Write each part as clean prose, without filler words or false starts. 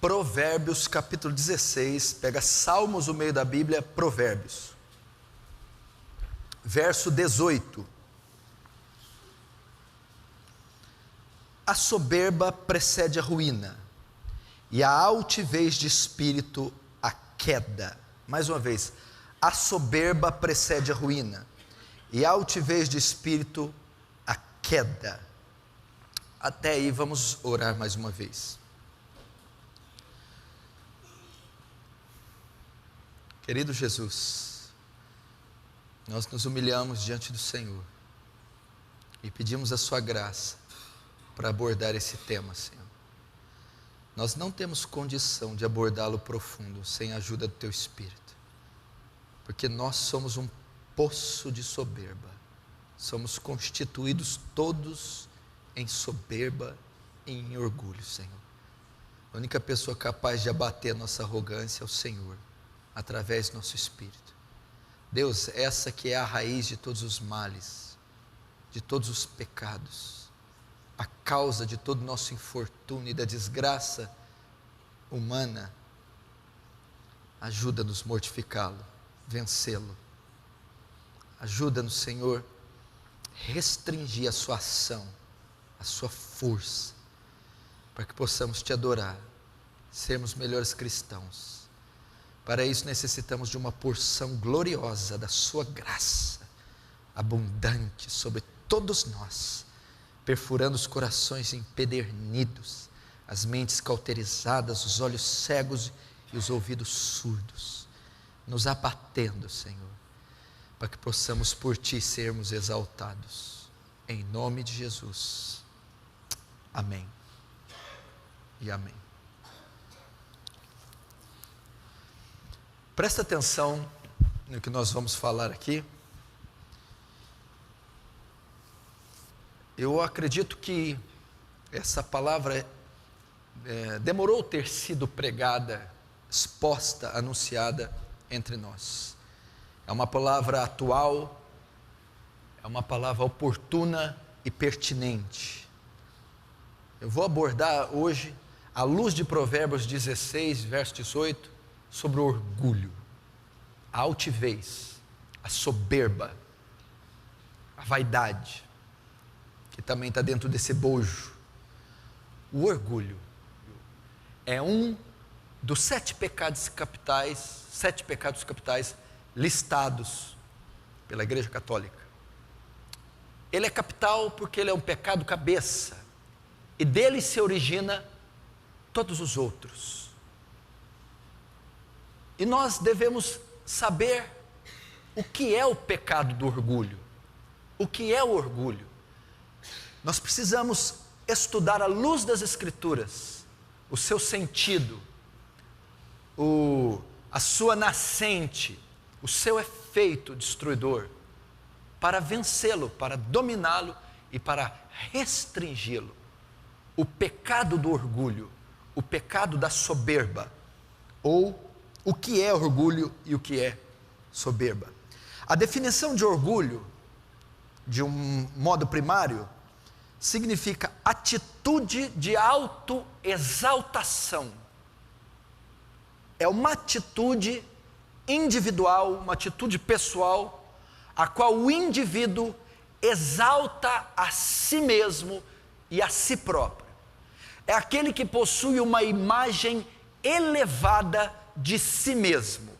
Provérbios capítulo 16, pega Salmos no meio da Bíblia, Provérbios, verso 18. A soberba precede a ruína, e a altivez de espírito a queda. Mais uma vez, a soberba precede a ruína, e a altivez de espírito a queda. Até aí vamos orar mais uma vez. Querido Jesus, nós nos humilhamos diante do Senhor e pedimos a sua graça para abordar esse tema, Senhor. Nós não temos condição de abordá-lo profundo sem a ajuda do Teu Espírito, porque nós somos um poço de soberba, somos constituídos todos em soberba e em orgulho, Senhor. A única pessoa capaz de abater a nossa arrogância é o Senhor, através do nosso Espírito. Deus, essa que é a raiz de todos os males, de todos os pecados, a causa de todo o nosso infortúnio e da desgraça humana, ajuda-nos a mortificá-lo, vencê-lo. Ajuda-nos, Senhor, restringir a sua ação, a sua força, para que possamos te adorar, sermos melhores cristãos. Para isso necessitamos de uma porção gloriosa da sua graça, abundante sobre todos nós, perfurando os corações empedernidos, as mentes cauterizadas, os olhos cegos e os ouvidos surdos, nos abatendo, Senhor, para que possamos por Ti sermos exaltados, em nome de Jesus, amém e amém. Presta atenção no que nós vamos falar aqui. Eu acredito que essa palavra demorou ter sido pregada, exposta, anunciada entre nós. É uma palavra atual, é uma palavra oportuna e pertinente. Eu vou abordar hoje, à luz de Provérbios 16, verso 18, sobre o orgulho, a altivez, a soberba, a vaidade, que também está dentro desse bojo. O orgulho é um dos 7 pecados capitais listados pela Igreja Católica. Ele é capital porque ele é um pecado cabeça, e dele se origina todos os outros. E nós devemos saber o que é o pecado do orgulho, o que é o orgulho. Nós precisamos estudar à luz das Escrituras o seu sentido, a sua nascente, o seu efeito destruidor, para vencê-lo, para dominá-lo e para restringi-lo. O pecado do orgulho, o pecado da soberba, ou o que é orgulho e o que é soberba. A definição de orgulho, de um modo primário, significa atitude de autoexaltação. É uma atitude individual, uma atitude pessoal, a qual o indivíduo exalta a si mesmo e a si próprio. É aquele que possui uma imagem elevada de si mesmo.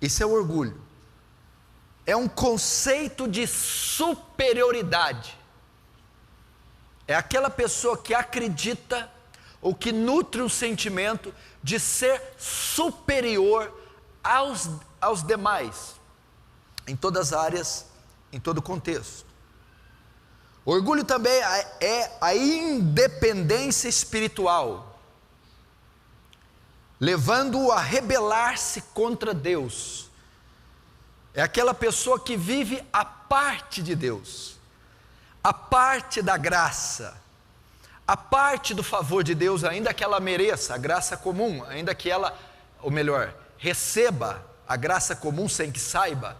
Isso é o orgulho. É um conceito de superioridade. É aquela pessoa que acredita ou que nutre um sentimento de ser superior aos demais, em todas as áreas, em todo o contexto. Orgulho também é a independência espiritual, levando-o a rebelar-se contra Deus. É aquela pessoa que vive a parte de Deus, a parte da graça, a parte do favor de Deus, ainda que ela mereça a graça comum, ainda que ela, ou melhor, receba a graça comum sem que saiba.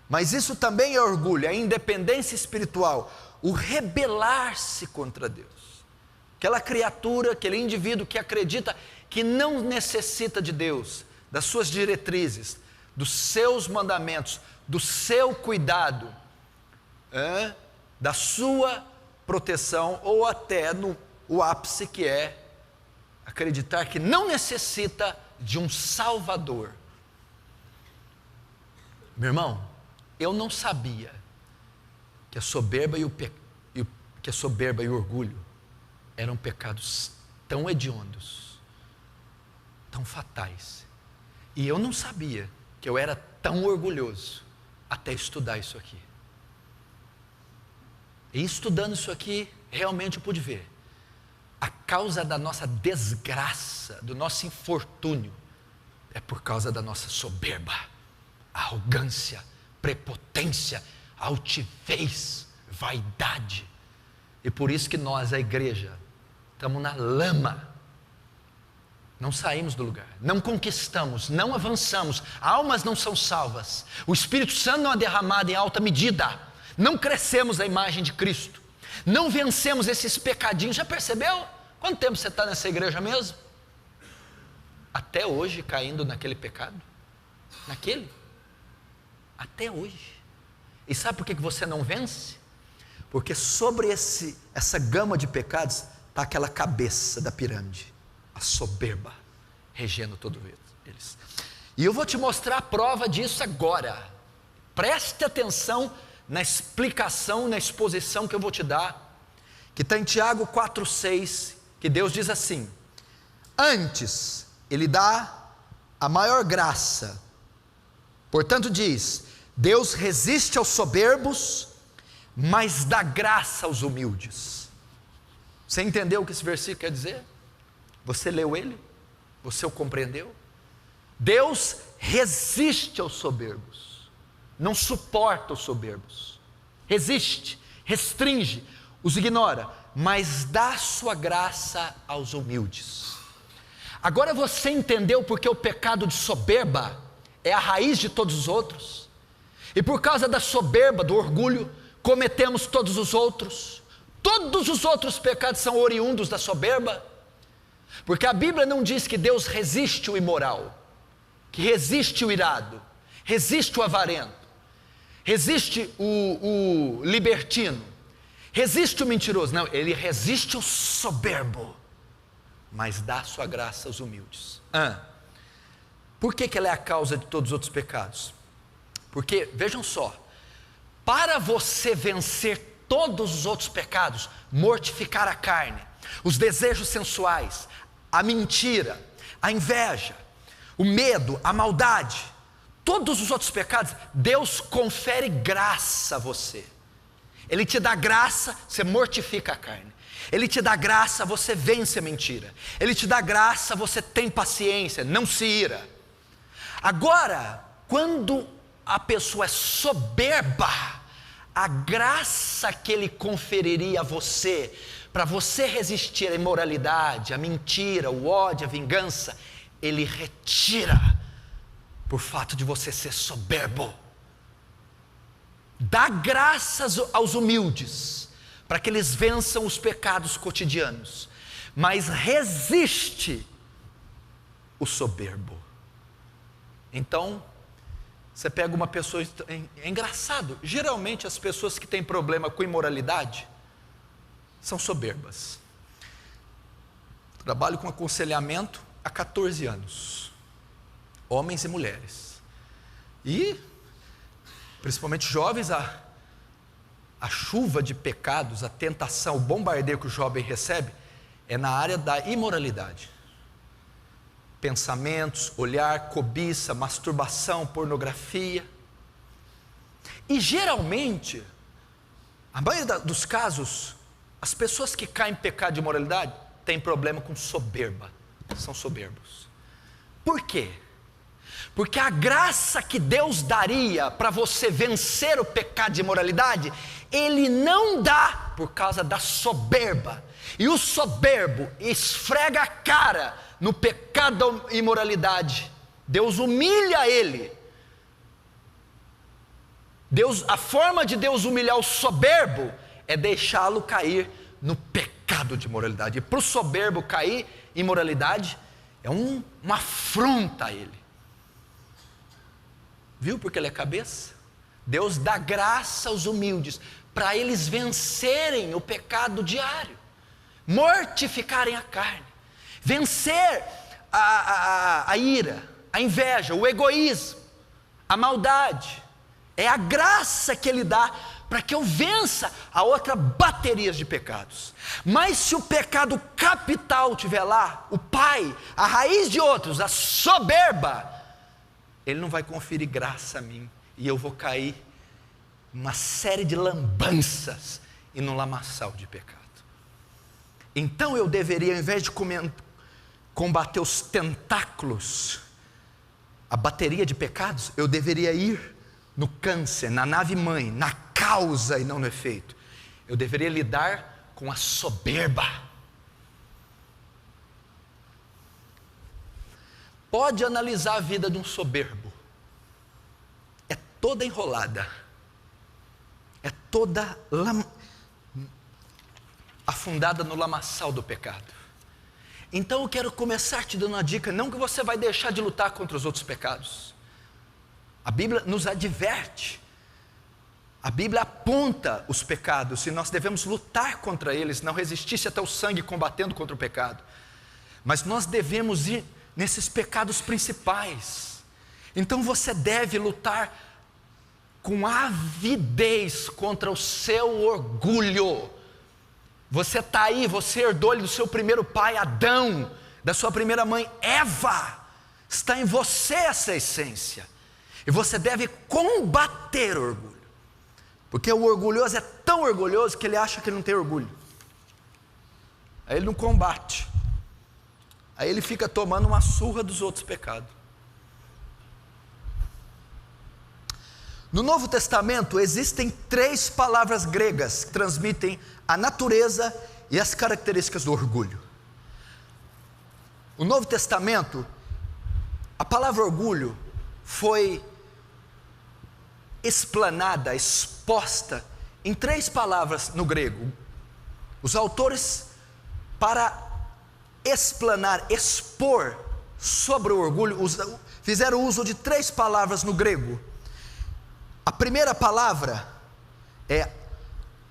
Mas isso também é orgulho, é a independência espiritual, o rebelar-se contra Deus, aquela criatura, aquele indivíduo que acredita que não necessita de Deus, das suas diretrizes, dos seus mandamentos, do seu cuidado, da sua proteção, ou até o ápice, que é acreditar que não necessita de um Salvador. Meu irmão, eu não sabia que a soberba e o orgulho eram pecados tão hediondos, tão fatais. E eu não sabia que eu era tão orgulhoso até estudar isso aqui. E estudando isso aqui, realmente eu pude ver a causa da nossa desgraça, do nosso infortúnio, é por causa da nossa soberba, arrogância, prepotência, altivez, vaidade. E por isso que nós, a igreja, estamos na lama, não saímos do lugar, não conquistamos, não avançamos, almas não são salvas, o Espírito Santo não é derramado em alta medida, não crescemos a imagem de Cristo, não vencemos esses pecadinhos. Já percebeu? Quanto tempo você está nessa igreja mesmo? Até hoje caindo naquele pecado? Até hoje. E sabe por que você não vence? Porque sobre essa gama de pecados está aquela cabeça da pirâmide, a soberba, regendo todos eles. E eu vou te mostrar a prova disso agora. Preste atenção na explicação, na exposição que eu vou te dar, que está em Tiago 4,6, que Deus diz assim: antes Ele dá a maior graça, portanto diz, Deus resiste aos soberbos, mas dá graça aos humildes. Você entendeu o que esse versículo quer dizer? Você leu ele? Você o compreendeu? Deus resiste aos soberbos, não suporta os soberbos, resiste, restringe, os ignora, mas dá sua graça aos humildes. Agora você entendeu porque o pecado de soberba é a raiz de todos os outros? E por causa da soberba, do orgulho, cometemos todos os outros pecados são oriundos da soberba, porque a Bíblia não diz que Deus resiste o imoral, que resiste o irado, resiste o avarento, resiste o libertino, resiste o mentiroso. Não, Ele resiste o soberbo, mas dá sua graça aos humildes. Por que ela é a causa de todos os outros pecados? Porque, vejam só, para você vencer todos os outros pecados, mortificar a carne, os desejos sensuais, a mentira, a inveja, o medo, a maldade, todos os outros pecados, Deus confere graça a você. Ele te dá graça, você mortifica a carne. Ele te dá graça, você vence a mentira. Ele te dá graça, você tem paciência, não se ira. Agora, quando a pessoa é soberba, a graça que Ele conferiria a você, para você resistir à imoralidade, à mentira, ao ódio, à vingança, Ele retira, por fato de você ser soberbo. Dá graças aos humildes, para que eles vençam os pecados cotidianos, mas resiste o soberbo. Então, você pega uma pessoa, é engraçado, geralmente as pessoas que têm problema com imoralidade são soberbas. Trabalho com aconselhamento há 14 anos, homens e mulheres, e principalmente jovens, a chuva de pecados, a tentação, o bombardeio que o jovem recebe é na área da imoralidade. Pensamentos, olhar, cobiça, masturbação, pornografia. E geralmente, a maioria dos casos, as pessoas que caem em pecado de imoralidade têm problema com soberba, são soberbos. Por quê? Porque a graça que Deus daria para você vencer o pecado de imoralidade, Ele não dá por causa da soberba. E o soberbo esfrega a cara no pecado da imoralidade. Deus humilha ele. A forma de Deus humilhar o soberbo é deixá-lo cair no pecado pecado de imoralidade. E para o soberbo cair em imoralidade é uma afronta a ele. Viu porque ele é cabeça? Deus dá graça aos humildes para eles vencerem o pecado diário, mortificarem a carne, vencer a ira, a inveja, o egoísmo, a maldade. É a graça que Ele dá para que eu vença a outra bateria de pecados. Mas se o pecado capital estiver lá, o pai, a raiz de outros, a soberba, Ele não vai conferir graça a mim, e eu vou cair numa série de lambanças e num lamaçal de pecado. Então eu deveria, ao invés de combater os tentáculos, a bateria de pecados, eu deveria ir no câncer, na nave mãe, na causa e não no efeito. Eu deveria lidar com a soberba. Pode analisar a vida de um soberbo. É toda enrolada. É toda afundada no lamaçal do pecado. Então eu quero começar te dando uma dica, não que você vai deixar de lutar contra os outros pecados. A Bíblia nos adverte, a Bíblia aponta os pecados, e nós devemos lutar contra eles, não resistir-se até o sangue combatendo contra o pecado. Mas nós devemos ir nesses pecados principais. Então você deve lutar com avidez contra o seu orgulho. Você está aí, você herdou do seu primeiro pai Adão, da sua primeira mãe Eva. Está em você essa essência, e você deve combater o orgulho, porque o orgulhoso é tão orgulhoso que ele acha que ele não tem orgulho. Aí ele não combate, aí ele fica tomando uma surra dos outros pecados. No Novo Testamento existem 3 palavras gregas que transmitem a natureza e as características do orgulho. O Novo Testamento, a palavra orgulho foi explanada, exposta em 3 palavras no grego. Os autores, para explanar, expor sobre o orgulho, fizeram uso de 3 palavras no grego. A primeira palavra é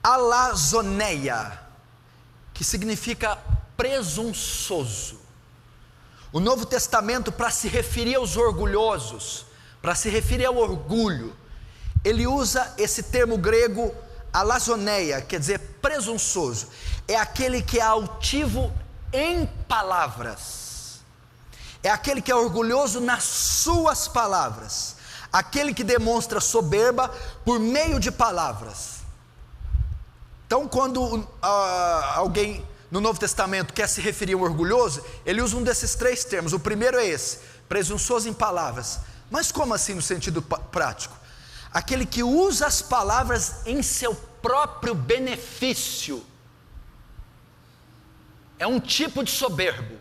alazoneia, que significa presunçoso. O Novo Testamento, para se referir aos orgulhosos, para se referir ao orgulho, ele usa esse termo grego alazoneia, quer dizer presunçoso. É aquele que é altivo em palavras, é aquele que é orgulhoso nas suas palavras, aquele que demonstra soberba por meio de palavras. Então, quando alguém no Novo Testamento quer se referir a um orgulhoso, ele usa um desses 3 termos. O primeiro é esse, presunçoso em palavras. Mas como assim no sentido prático? Aquele que usa as palavras em seu próprio benefício. É um tipo de soberbo.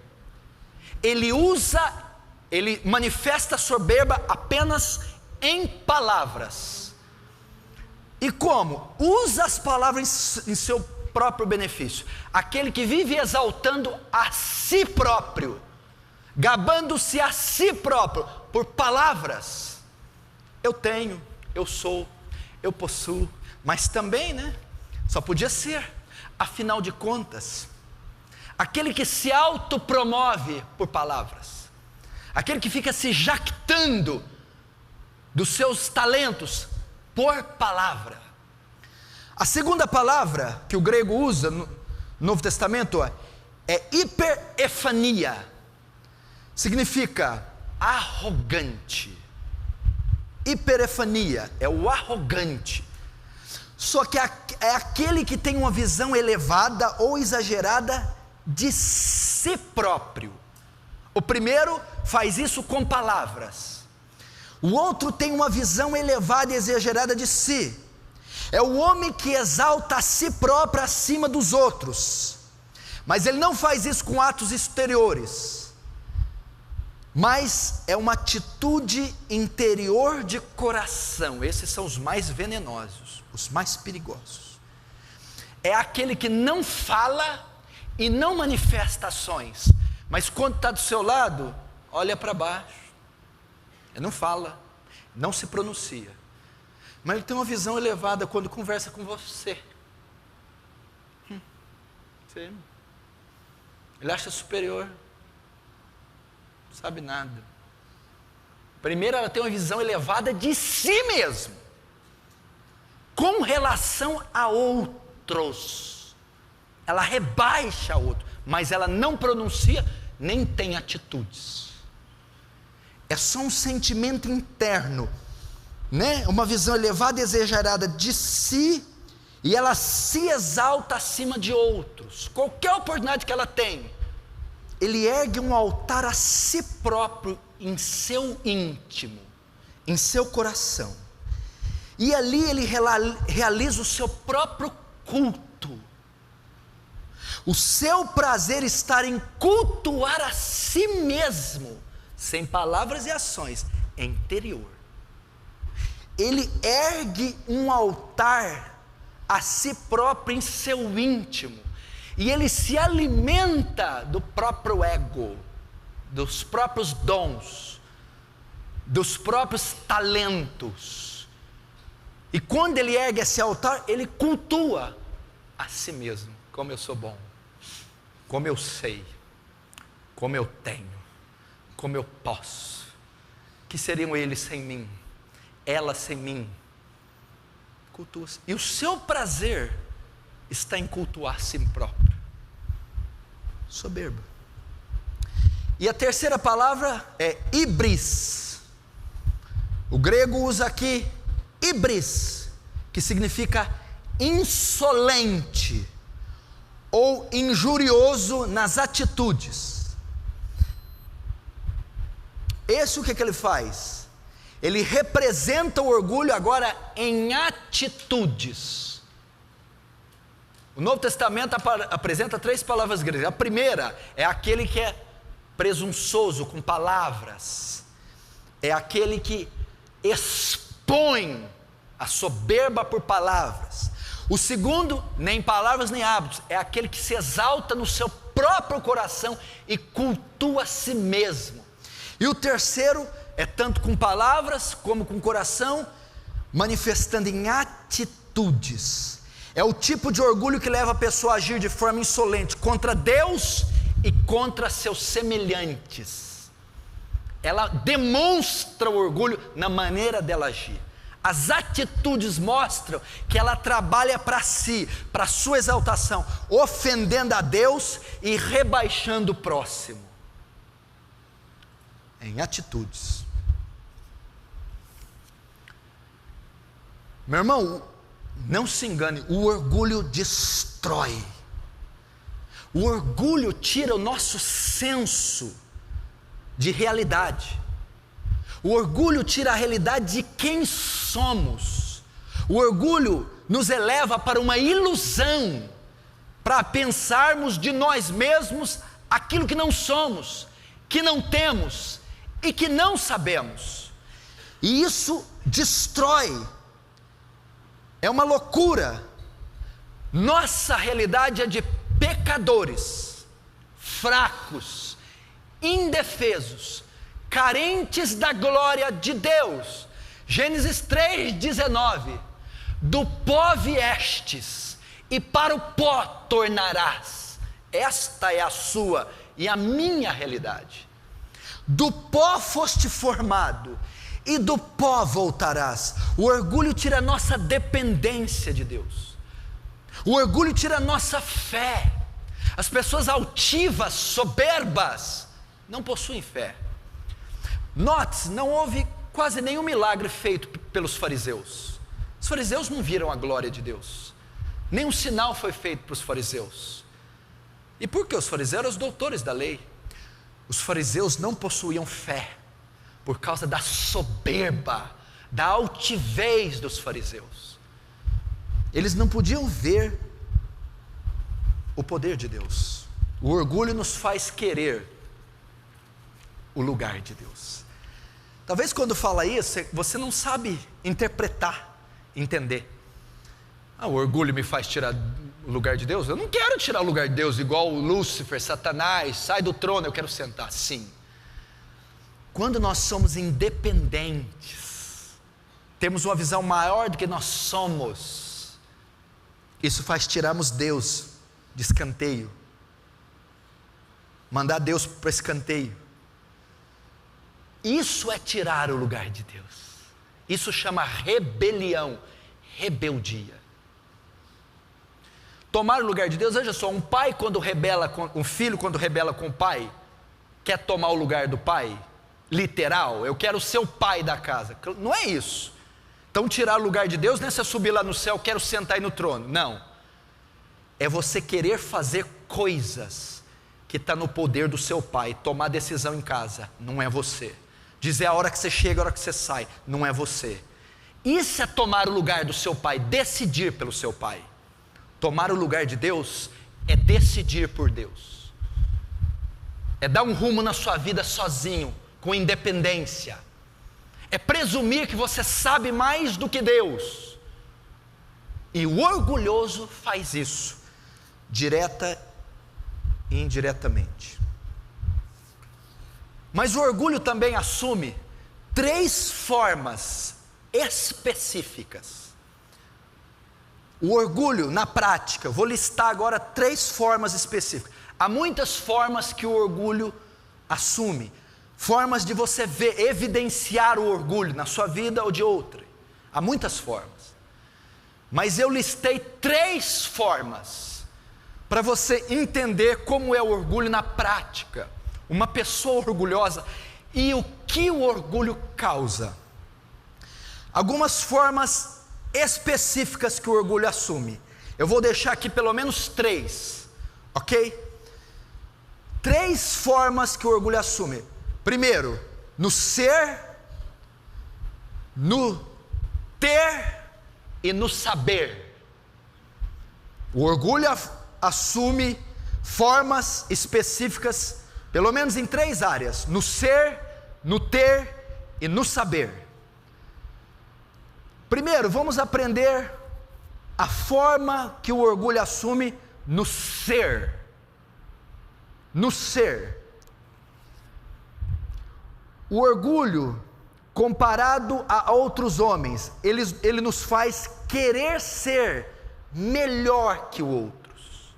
Ele manifesta soberba apenas em palavras. E como? Usa as palavras em seu próprio benefício. Aquele que vive exaltando a si próprio, gabando-se a si próprio por palavras. Eu tenho, eu sou, eu possuo. Mas também, só podia ser, afinal de contas, aquele que se autopromove por palavras, aquele que fica se jactando dos seus talentos por palavra. A segunda palavra que o grego usa no Novo Testamento é hiperefania, significa arrogante. Hiperefania é o arrogante, só que é aquele que tem uma visão elevada ou exagerada de si próprio. O primeiro faz isso com palavras, o outro tem uma visão elevada e exagerada de si. É o homem que exalta a si próprio acima dos outros, mas ele não faz isso com atos exteriores, mas é uma atitude interior de coração. Esses são os mais venenosos, os mais perigosos. É aquele que não fala e não manifestações. Mas quando está do seu lado, olha para baixo. Ele não fala, não se pronuncia. Mas ele tem uma visão elevada quando conversa com você. Sim. Ele acha superior. Não sabe nada. Primeiro, ela tem uma visão elevada de si mesmo, com relação a outros. Ela rebaixa outro, mas ela não pronuncia, nem tem atitudes. É só um sentimento interno, né? Uma visão elevada e exagerada de si, e ela se exalta acima de outros. Qualquer oportunidade que ela tem, ele ergue um altar a si próprio, em seu íntimo, em seu coração, e ali ele realiza o seu próprio culto. O seu prazer está em cultuar a si mesmo, sem palavras e ações, é interior. Ele ergue um altar a si próprio em seu íntimo, e ele se alimenta do próprio ego, dos próprios dons, dos próprios talentos. E quando ele ergue esse altar, ele cultua a si mesmo. Como eu sou bom, como eu sei, como eu tenho, como eu posso. Que seriam eles sem mim, ela sem mim? Cultua-se. E o seu prazer está em cultuar a si próprio. Soberba. E a terceira palavra é hibris. O grego usa aqui hibris, que significa insolente ou injurioso nas atitudes. Esse o que ele faz? Ele representa o orgulho agora em atitudes. O Novo Testamento apresenta 3 palavras gregas. A primeira é aquele que é presunçoso com palavras, é aquele que expõe a soberba por palavras. O segundo, nem palavras nem hábitos, é aquele que se exalta no seu próprio coração e cultua a si mesmo. E o terceiro é tanto com palavras como com coração, manifestando em atitudes. É o tipo de orgulho que leva a pessoa a agir de forma insolente contra Deus e contra seus semelhantes. Ela demonstra o orgulho na maneira dela agir. As atitudes mostram que ela trabalha para si, para sua exaltação, ofendendo a Deus e rebaixando o próximo. Em atitudes. Meu irmão, não se engane, o orgulho destrói. O orgulho tira o nosso senso de realidade. O orgulho tira a realidade de quem somos. O orgulho nos eleva para uma ilusão, para pensarmos de nós mesmos aquilo que não somos, que não temos e que não sabemos. E isso destrói. É uma loucura. Nossa realidade é de pecadores, fracos, indefesos, carentes da glória de Deus. Gênesis 3,19: do pó viestes, e para o pó tornarás. Esta é a sua e a minha realidade. Do pó foste formado, e do pó voltarás. O orgulho tira a nossa dependência de Deus. O orgulho tira a nossa fé. As pessoas altivas, soberbas, não possuem fé. Note, não houve quase nenhum milagre feito pelos fariseus. Os fariseus não viram a glória de Deus. Nenhum sinal foi feito para os fariseus. E por que os fariseus eram os doutores da lei? Os fariseus não possuíam fé, por causa da soberba, da altivez dos fariseus. Eles não podiam ver o poder de Deus. O orgulho nos faz querer o lugar de Deus. Talvez quando fala isso, você não sabe interpretar, entender. O orgulho me faz tirar o lugar de Deus? Eu não quero tirar o lugar de Deus igual o Lúcifer, Satanás, sai do trono, eu quero sentar. Sim. Quando nós somos independentes, temos uma visão maior do que nós somos, isso faz tirarmos Deus de escanteio, mandar Deus para escanteio. Isso é tirar o lugar de Deus. Isso chama rebelião, rebeldia. Tomar o lugar de Deus, veja só, um pai quando rebela, um filho quando rebela com o pai, quer tomar o lugar do pai, literal, eu quero ser o pai da casa, não é isso. Então tirar o lugar de Deus não é você subir lá no céu, quero sentar aí no trono, não. É você querer fazer coisas que está no poder do seu pai, tomar decisão em casa, não é você. Dizer a hora que você chega, a hora que você sai, não é você. Isso é tomar o lugar do seu pai, decidir pelo seu pai. Tomar o lugar de Deus é decidir por Deus, é dar um rumo na sua vida sozinho, com independência, é presumir que você sabe mais do que Deus. E o orgulhoso faz isso, direta e indiretamente. Mas o orgulho também assume 3 formas específicas. O orgulho, na prática, eu vou listar agora 3 formas específicas. Há muitas formas que o orgulho assume, formas de você ver, evidenciar o orgulho na sua vida ou de outra. Há muitas formas. Mas eu listei 3 formas para você entender como é o orgulho na prática. Uma pessoa orgulhosa e o que o orgulho causa. Algumas formas específicas que o orgulho assume. Eu vou deixar aqui pelo menos 3, ok? 3 formas que o orgulho assume. Primeiro, no ser, no ter e no saber. O orgulho assume formas específicas, pelo menos em 3 áreas: no ser, no ter e no saber. Primeiro, vamos aprender a forma que o orgulho assume no ser. No ser. O orgulho, comparado a outros homens, ele nos faz querer ser melhor que outros.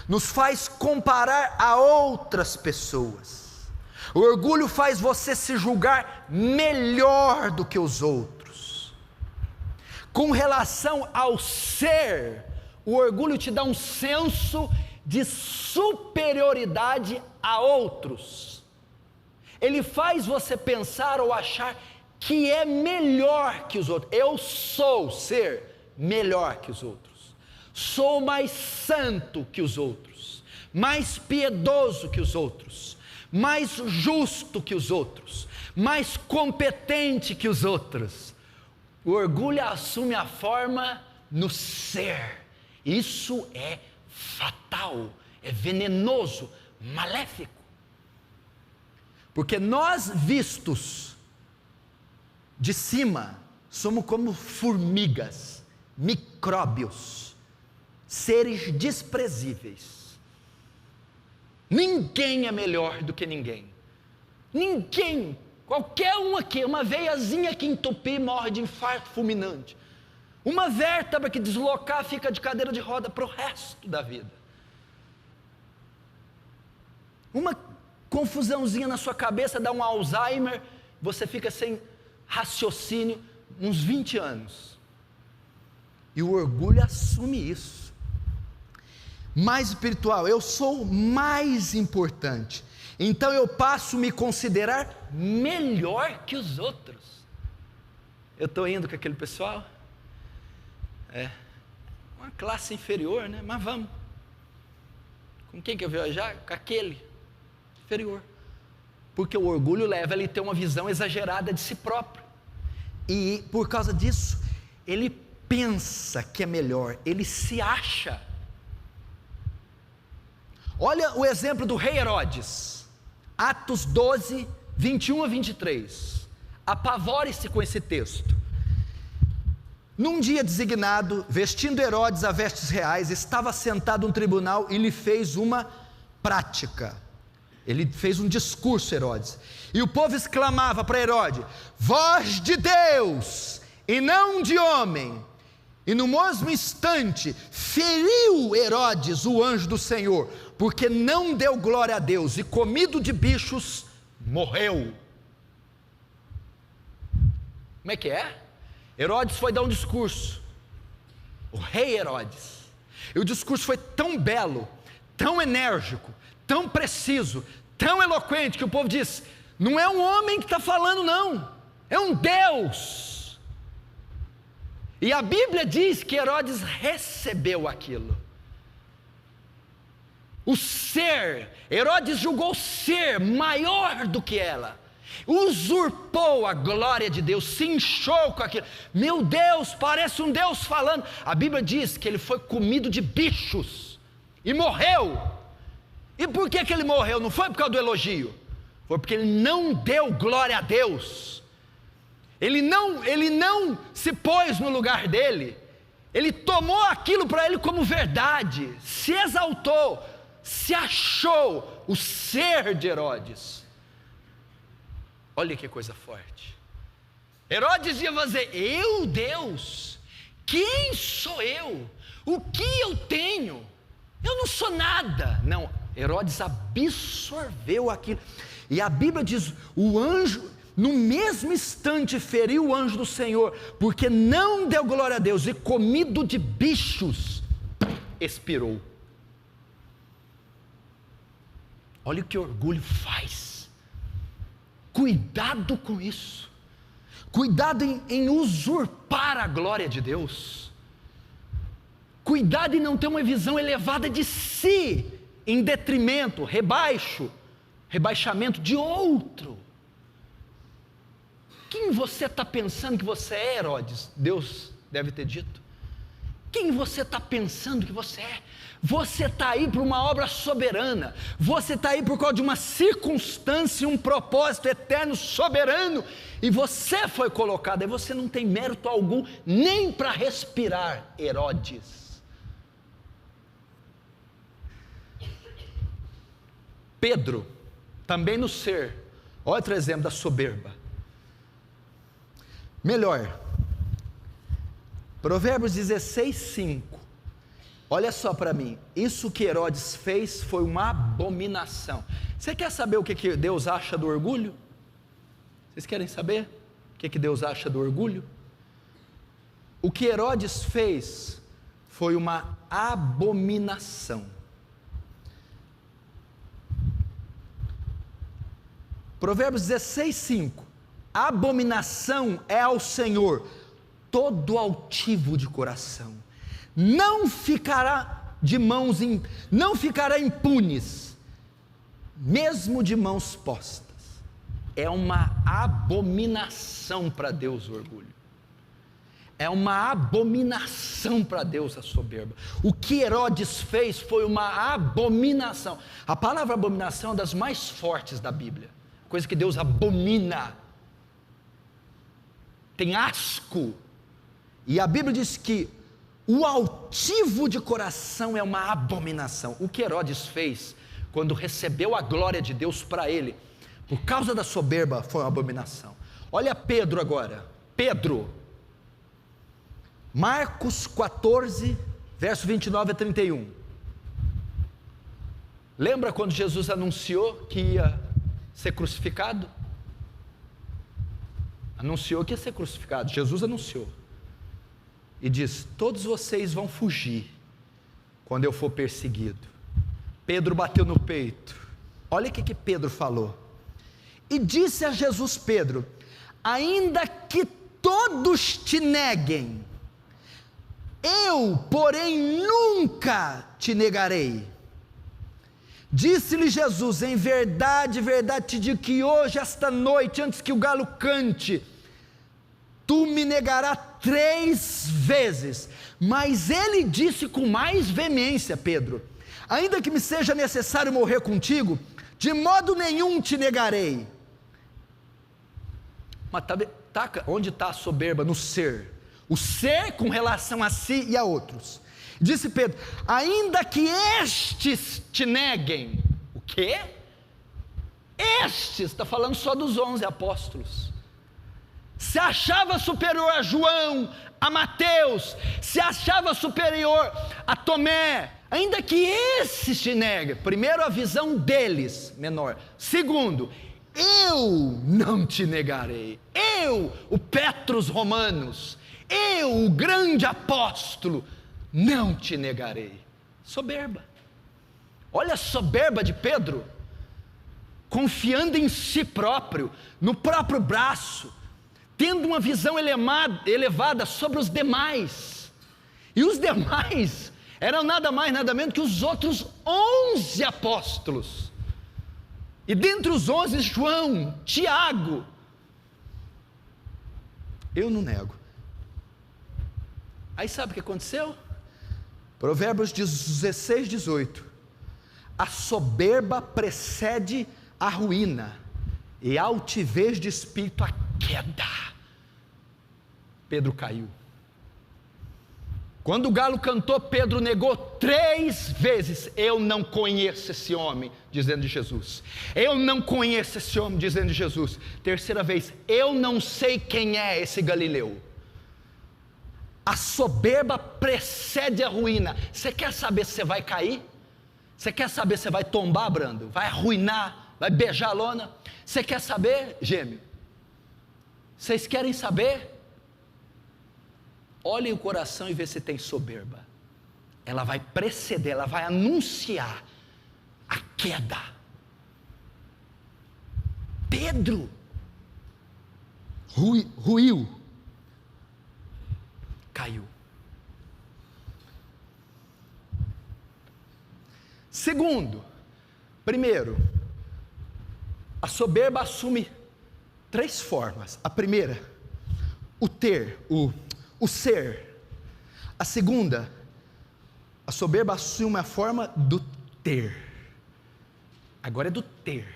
Nos faz comparar a outras pessoas. O orgulho faz você se julgar melhor do que os outros. Com relação ao ser, o orgulho te dá um senso de superioridade a outros. Ele faz você pensar ou achar que é melhor que os outros. Eu sou ser melhor que os outros. Sou mais santo que os outros, mais piedoso que os outros, mais justo que os outros, mais competente que os outros. O orgulho assume a forma no ser. Isso é fatal, é venenoso, maléfico. Porque nós, vistos de cima, somos como formigas, micróbios, seres desprezíveis. Ninguém é melhor do que ninguém. Ninguém, qualquer um aqui, uma veiazinha que entupir morre de infarto fulminante. Uma vértebra que deslocar fica de cadeira de roda para o resto da vida. Uma confusãozinha na sua cabeça dá um Alzheimer, você fica sem raciocínio uns 20 anos. E o orgulho assume isso. Mais espiritual, eu sou mais importante, então eu passo a me considerar melhor que os outros. Eu estou indo com aquele pessoal, uma classe inferior, né? Mas vamos. Com quem que eu viajar? Com aquele inferior. Porque o orgulho leva ele a ter uma visão exagerada de si próprio. E por causa disso, ele pensa que é melhor, ele se acha. Olha o exemplo do rei Herodes, Atos 12, 21 a 23. Apavore-se com esse texto. Num dia designado, vestindo Herodes a vestes reais, estava sentado no tribunal e lhe fez uma prática. Ele fez um discurso, Herodes, e o povo exclamava para Herodes: voz de Deus e não de homem. E no mesmo instante feriu Herodes o anjo do Senhor, porque não deu glória a Deus, e comido de bichos morreu. Como é que é? Herodes foi dar um discurso, o rei Herodes, e o discurso foi tão belo, tão enérgico, tão preciso, tão eloquente, que o povo diz: não é um homem que está falando não, é um Deus. E a Bíblia diz que Herodes recebeu aquilo. O ser, Herodes julgou ser maior do que ela, usurpou a glória de Deus, se inchou com aquilo. Meu Deus, parece um Deus falando. A Bíblia diz que ele foi comido de bichos e morreu. E por que ele morreu? Não foi por causa do elogio, foi porque ele não deu glória a Deus. Ele não se pôs no lugar dele. Ele tomou aquilo para ele como verdade, se exaltou, se achou o ser de Herodes. Olha que coisa forte. Herodes ia fazer: eu, Deus, quem sou eu? O que eu tenho? Eu não sou nada. Não, Herodes absorveu aquilo. E a Bíblia diz: o anjo, no mesmo instante, feriu o anjo do Senhor, porque não deu glória a Deus, e comido de bichos, expirou. Olha o que orgulho faz. Cuidado com isso. Cuidado em usurpar a glória de Deus. Cuidado em não ter uma visão elevada de si, em detrimento, rebaixamento de outro. Quem você está pensando que você é, Herodes? Deus deve ter dito. Quem você está pensando que você é? Você está aí por uma obra soberana, você está aí por causa de uma circunstância, um propósito eterno, soberano, e você foi colocado, e você não tem mérito algum, nem para respirar, Herodes. Pedro, também no ser, outro exemplo da soberba. Melhor, Provérbios 16:5. Olha só para mim, isso que Herodes fez foi uma abominação. Você quer saber o que Deus acha do orgulho? Vocês querem saber o que Deus acha do orgulho? O que Herodes fez foi uma abominação. Provérbios 16:5. Abominação é ao Senhor todo altivo de coração. Não ficará impunes, mesmo de mãos postas. É uma abominação para Deus o orgulho. É uma abominação para Deus a soberba. O que Herodes fez foi uma abominação. A palavra abominação é uma das mais fortes da Bíblia. Coisa que Deus abomina. Tem asco. E a Bíblia diz que o altivo de coração é uma abominação. O que Herodes fez quando recebeu a glória de Deus para ele, por causa da soberba, foi uma abominação. Olha Pedro agora. Pedro, Marcos 14, verso 29 a 31. Lembra quando Jesus anunciou que ia ser crucificado? Anunciou que ia ser crucificado. Jesus anunciou. E diz: todos vocês vão fugir quando eu for perseguido. Pedro bateu no peito. Olha o que Pedro falou. E disse a Jesus Pedro: ainda que todos te neguem, eu, porém, nunca te negarei. Disse-lhe Jesus: em verdade, verdade te digo que hoje, esta noite, antes que o galo cante, tu me negarás 3 vezes. Mas ele disse com mais veemência: Pedro, ainda que me seja necessário morrer contigo, de modo nenhum te negarei. Mas onde está a soberba? No ser. O ser com relação a si e a outros. Disse Pedro: ainda que estes te neguem. O quê? Estes, está falando só dos 11 apóstolos. Se achava superior a João, a Mateus, se achava superior a Tomé, ainda que esses te neguem. Primeiro, a visão deles, menor. Segundo, eu não te negarei. Eu, o Petros Romanos, eu, o grande apóstolo, não te negarei. Soberba. Olha a soberba de Pedro, confiando em si próprio, no próprio braço, tendo uma visão elevada sobre os demais. E os demais eram nada mais, nada menos que os outros 11 apóstolos. E dentre os 11, João, Tiago. Eu não nego. Aí sabe o que aconteceu? Provérbios 16, 18. A soberba precede a ruína, e a altivez de espírito a queda. Pedro caiu. Quando o galo cantou, Pedro negou 3 vezes: eu não conheço esse homem, dizendo de Jesus. Eu não conheço esse homem, dizendo de Jesus. Terceira vez: eu não sei quem é esse Galileu. A soberba precede a ruína. Você quer saber se você vai cair? Você quer saber se você vai tombar, Brando? Vai arruinar? Vai beijar a lona? Você quer saber, gêmeo? Vocês querem saber? Olhem o coração e vê se tem soberba. Ela vai preceder, ela vai anunciar a queda. Pedro ruiu, caiu. Segundo, primeiro, a soberba assume 3 formas. A primeira, o ter, o ser. A segunda, a soberba assume a forma do ter. Agora é do ter.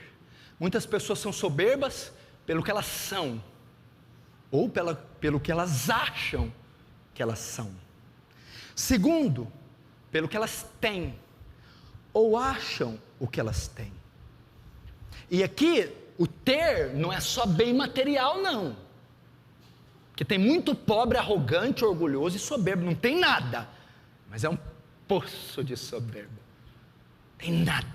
Muitas pessoas são soberbas pelo que elas são, ou pelo que elas acham que elas são. Segundo, pelo que elas têm, ou acham o que elas têm. E aqui, o ter não é só bem material, não. Porque tem muito pobre, arrogante, orgulhoso e soberbo. Não tem nada, mas é um poço de soberba. Tem nada.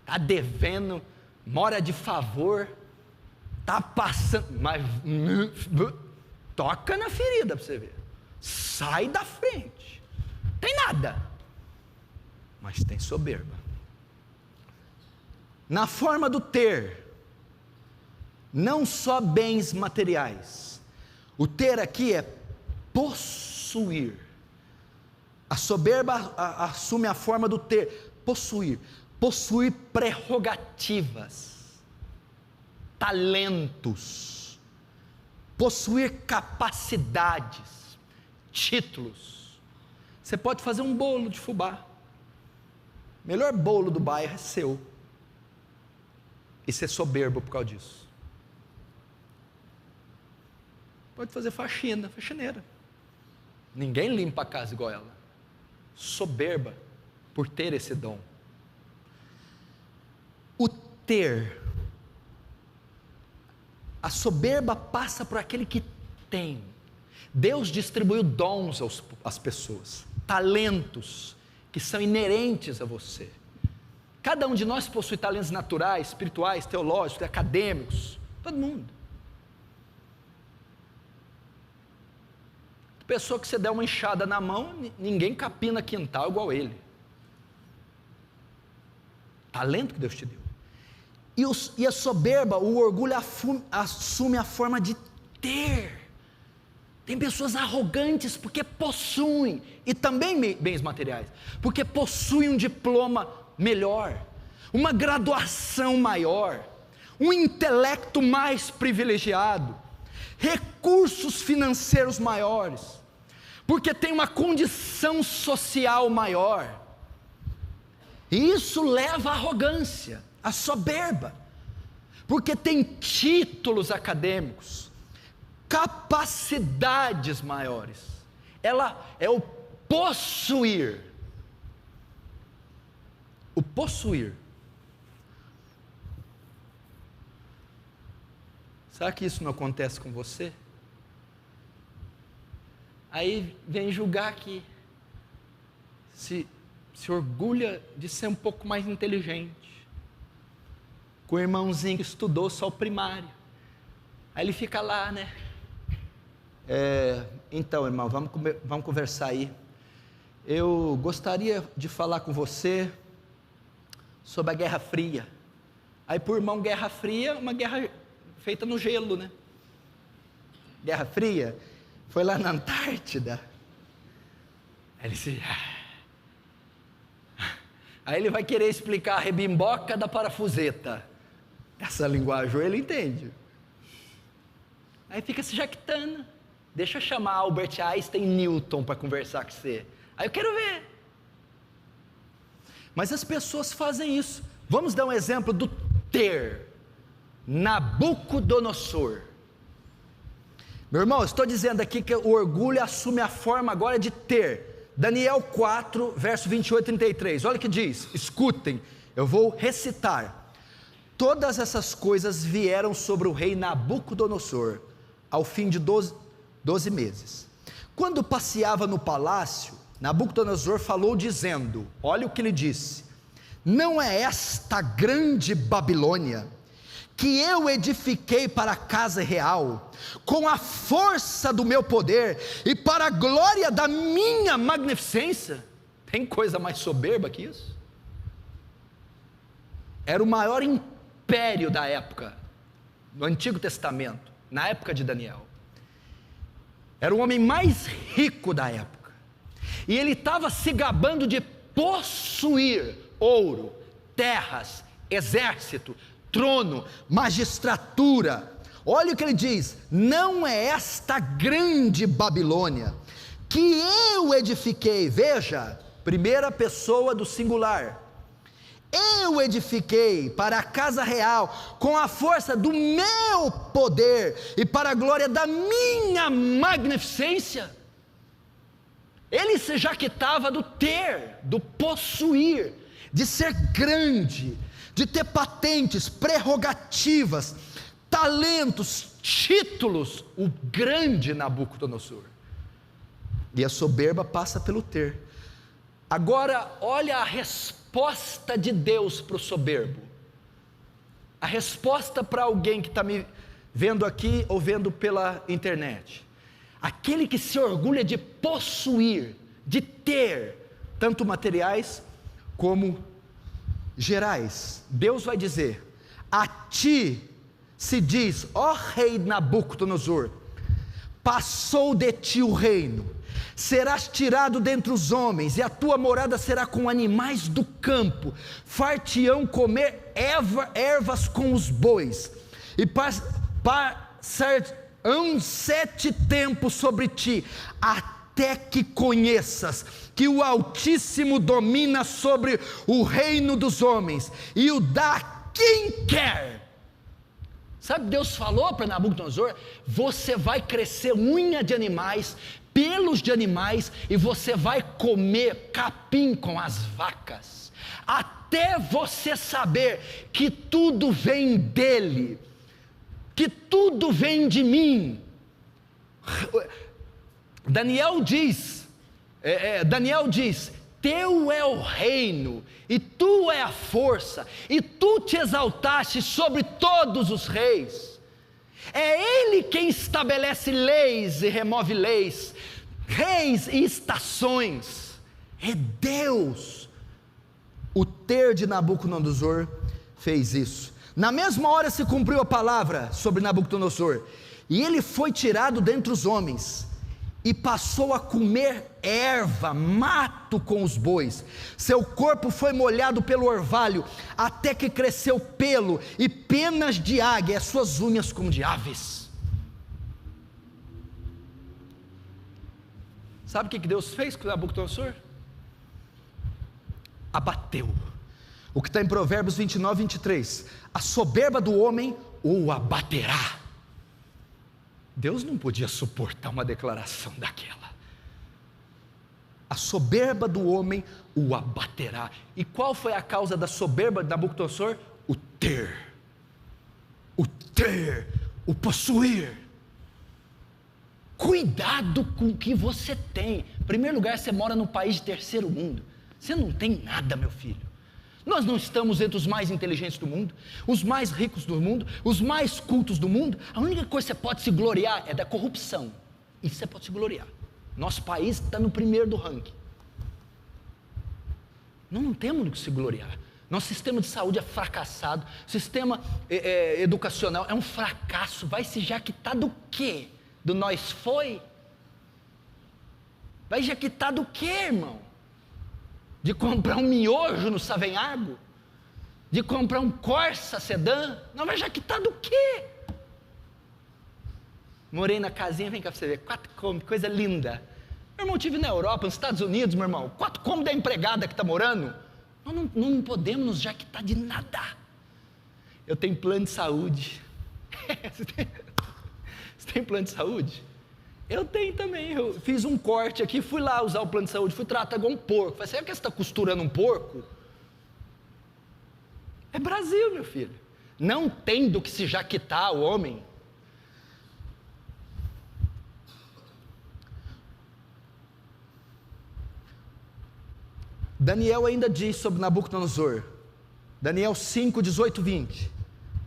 Está devendo, mora de favor, está passando, mas toca na ferida para você ver. Sai da frente. Tem nada, mas tem soberba. Na forma do ter, não só bens materiais. O ter aqui é possuir. A soberba assume a forma do ter, possuir. Possuir prerrogativas, talentos, possuir capacidades, títulos. Você pode fazer um bolo de fubá. Melhor bolo do bairro é seu. E ser soberbo por causa disso. Pode fazer faxineira. Ninguém limpa a casa igual ela. Soberba por ter esse dom. O ter. A soberba passa por aquele que tem. Deus distribuiu dons às pessoas, talentos que são inerentes a você. Cada um de nós possui talentos naturais, espirituais, teológicos, acadêmicos, todo mundo. Pessoa que você der uma enxada na mão, ninguém capina quintal igual ele. Talento que Deus te deu. E a soberba, o orgulho assume a forma de ter. Tem pessoas arrogantes porque possuem, e também bens materiais, porque possuem um diploma melhor, uma graduação maior, um intelecto mais privilegiado, recursos financeiros maiores, porque tem uma condição social maior. E isso leva à arrogância, à soberba, porque tem títulos acadêmicos, capacidades maiores. Ela é o possuir. O possuir. Será que isso não acontece com você? Aí vem julgar que se orgulha de ser um pouco mais inteligente, com o irmãozinho que estudou só o primário. Aí ele fica lá, né? Então, irmão, vamos conversar aí. Eu gostaria de falar com você sobre a Guerra Fria. Aí, por irmão, Guerra Fria, uma guerra feita no gelo, né? Guerra Fria foi lá na Antártida. Aí ele vai querer explicar a rebimboca da parafuseta. Essa linguagem ele entende. Aí fica se jactando. Deixa eu chamar Albert Einstein e Newton para conversar com você. Aí eu quero ver. Mas as pessoas fazem isso. Vamos dar um exemplo do ter. Nabucodonosor. Meu irmão, eu estou dizendo aqui que o orgulho assume a forma agora de ter. Daniel 4, verso 28 e 33. Olha o que diz. Escutem, eu vou recitar. Todas essas coisas vieram sobre o rei Nabucodonosor ao fim de 12 meses. Quando passeava no palácio, Nabucodonosor falou dizendo, olha o que ele disse: não é esta grande Babilônia que eu edifiquei para a casa real, com a força do meu poder e para a glória da minha magnificência? Tem coisa mais soberba que isso? Era o maior império da época, no Antigo Testamento, na época de Daniel. Era o homem mais rico da época, e ele estava se gabando de possuir ouro, terras, exército, trono, magistratura. Olha o que ele diz: não é esta grande Babilônia que eu edifiquei. Veja, primeira pessoa do singular. Eu edifiquei para a casa real com a força do meu poder e para a glória da minha magnificência. Ele se jactava do ter, do possuir, de ser grande, de ter patentes, prerrogativas, talentos, títulos, o grande Nabucodonosor. E a soberba passa pelo ter. Agora, olha a resposta de Deus para o soberbo. A resposta para alguém que está me vendo aqui ou vendo pela internet. Aquele que se orgulha de possuir, de ter, tanto materiais como gerais. Deus vai dizer: a ti se diz, ó rei Nabucodonosor, passou de ti o reino, serás tirado dentre os homens, e a tua morada será com animais do campo, far-te-ão comer ervas com os bois, e passar-ão 7 tempos sobre ti, até que conheças que o Altíssimo domina sobre o reino dos homens, e o dá a quem quer. Sabe, Deus falou para Nabucodonosor: você vai crescer unha de animais, pelos de animais, e você vai comer capim com as vacas, até você saber que tudo vem dele, que tudo vem de mim. Daniel diz, teu é o reino, e tu é a força, e tu te exaltaste sobre todos os reis. É Ele quem estabelece leis e remove leis, reis e estações. É Deus. O ter de Nabucodonosor fez isso. Na mesma hora se cumpriu a palavra sobre Nabucodonosor, e ele foi tirado dentre os homens, e passou a comer erva, mato com os bois. Seu corpo foi molhado pelo orvalho, até que cresceu pelo e penas de águia, as suas unhas como de aves. Sabe o que Deus fez com Nabucodonosor? Abateu. O que está em Provérbios 29, 23. A soberba do homem o abaterá. Deus não podia suportar uma declaração daquela. A soberba do homem o abaterá. E qual foi a causa da soberba de Nabucodonosor? O ter, o possuir. Cuidado com o que você tem. Em primeiro lugar, você mora num país de terceiro mundo. Você não tem nada, meu filho. Nós não estamos entre os mais inteligentes do mundo, os mais ricos do mundo, os mais cultos do mundo. A única coisa que você pode se gloriar é da corrupção. Isso você pode se gloriar. Nosso país está no primeiro do ranking. Não temos do que se gloriar. Nosso sistema de saúde é fracassado. Sistema educacional é um fracasso. Vai se jaquitar do quê? Do nós foi? Vai jaquitar do quê, irmão? De comprar um miojo no Savenhago? De comprar um Corsa sedã? Não, vai jaquitar do quê? Morei na casinha, vem cá pra você ver, 4 cômodos, coisa linda. Meu irmão, estive na Europa, nos Estados Unidos, meu irmão, 4 cômodos da empregada que está morando. Nós não podemos nos jaquitar de nada. Eu tenho plano de saúde. Você tem plano de saúde? Eu tenho também. Eu fiz um corte aqui, fui lá usar o plano de saúde, fui tratar igual um porco. Falei, será que você está costurando um porco? É Brasil, meu filho. Não tem do que se jaquitar o homem. Daniel ainda diz sobre Nabucodonosor, Daniel 5, 18, 20,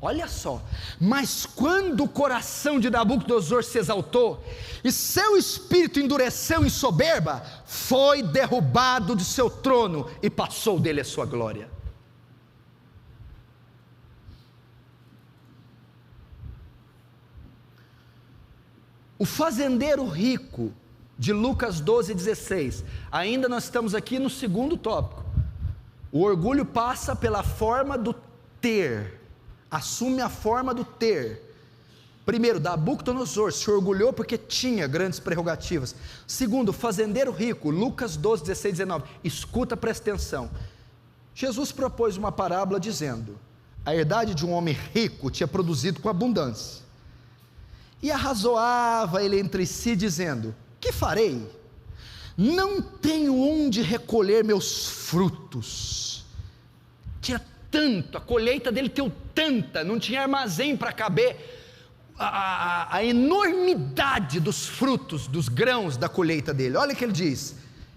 olha só, mas quando o coração de Nabucodonosor se exaltou, e seu espírito endureceu em soberba, foi derrubado de seu trono, e passou dele a sua glória. O fazendeiro rico, de Lucas 12, 16, ainda nós estamos aqui no segundo tópico. O orgulho passa pela forma do ter, assume a forma do ter. Primeiro, Nabucodonosor se orgulhou porque tinha grandes prerrogativas. Segundo, fazendeiro rico, Lucas 12, 16, 19, escuta, presta atenção. Jesus propôs uma parábola dizendo, a herdade de um homem rico tinha produzido com abundância, e arrazoava ele entre si dizendo, que farei? Não tenho onde recolher meus frutos. Tinha tanto, a colheita dele deu tanta, não tinha armazém para caber a enormidade dos frutos, dos grãos da colheita dele. Olha o que ele diz,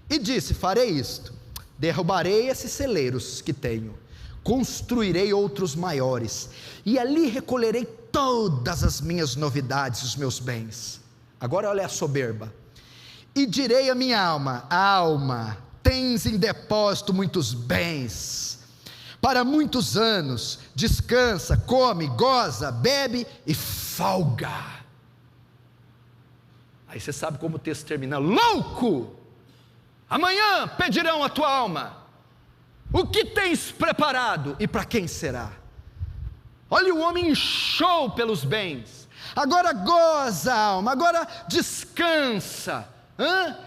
e disse, farei isto, derrubarei esses celeiros que tenho, construirei outros maiores, e ali recolherei todas as minhas novidades, os meus bens. Agora olha a soberba, e direi à minha alma, alma, tens em depósito muitos bens, para muitos anos, descansa, come, goza, bebe e folga. Aí você sabe como o texto termina, louco, amanhã pedirão a tua alma, o que tens preparado e para quem será? Olha, o homem inchou pelos bens, agora goza a alma, agora descansa,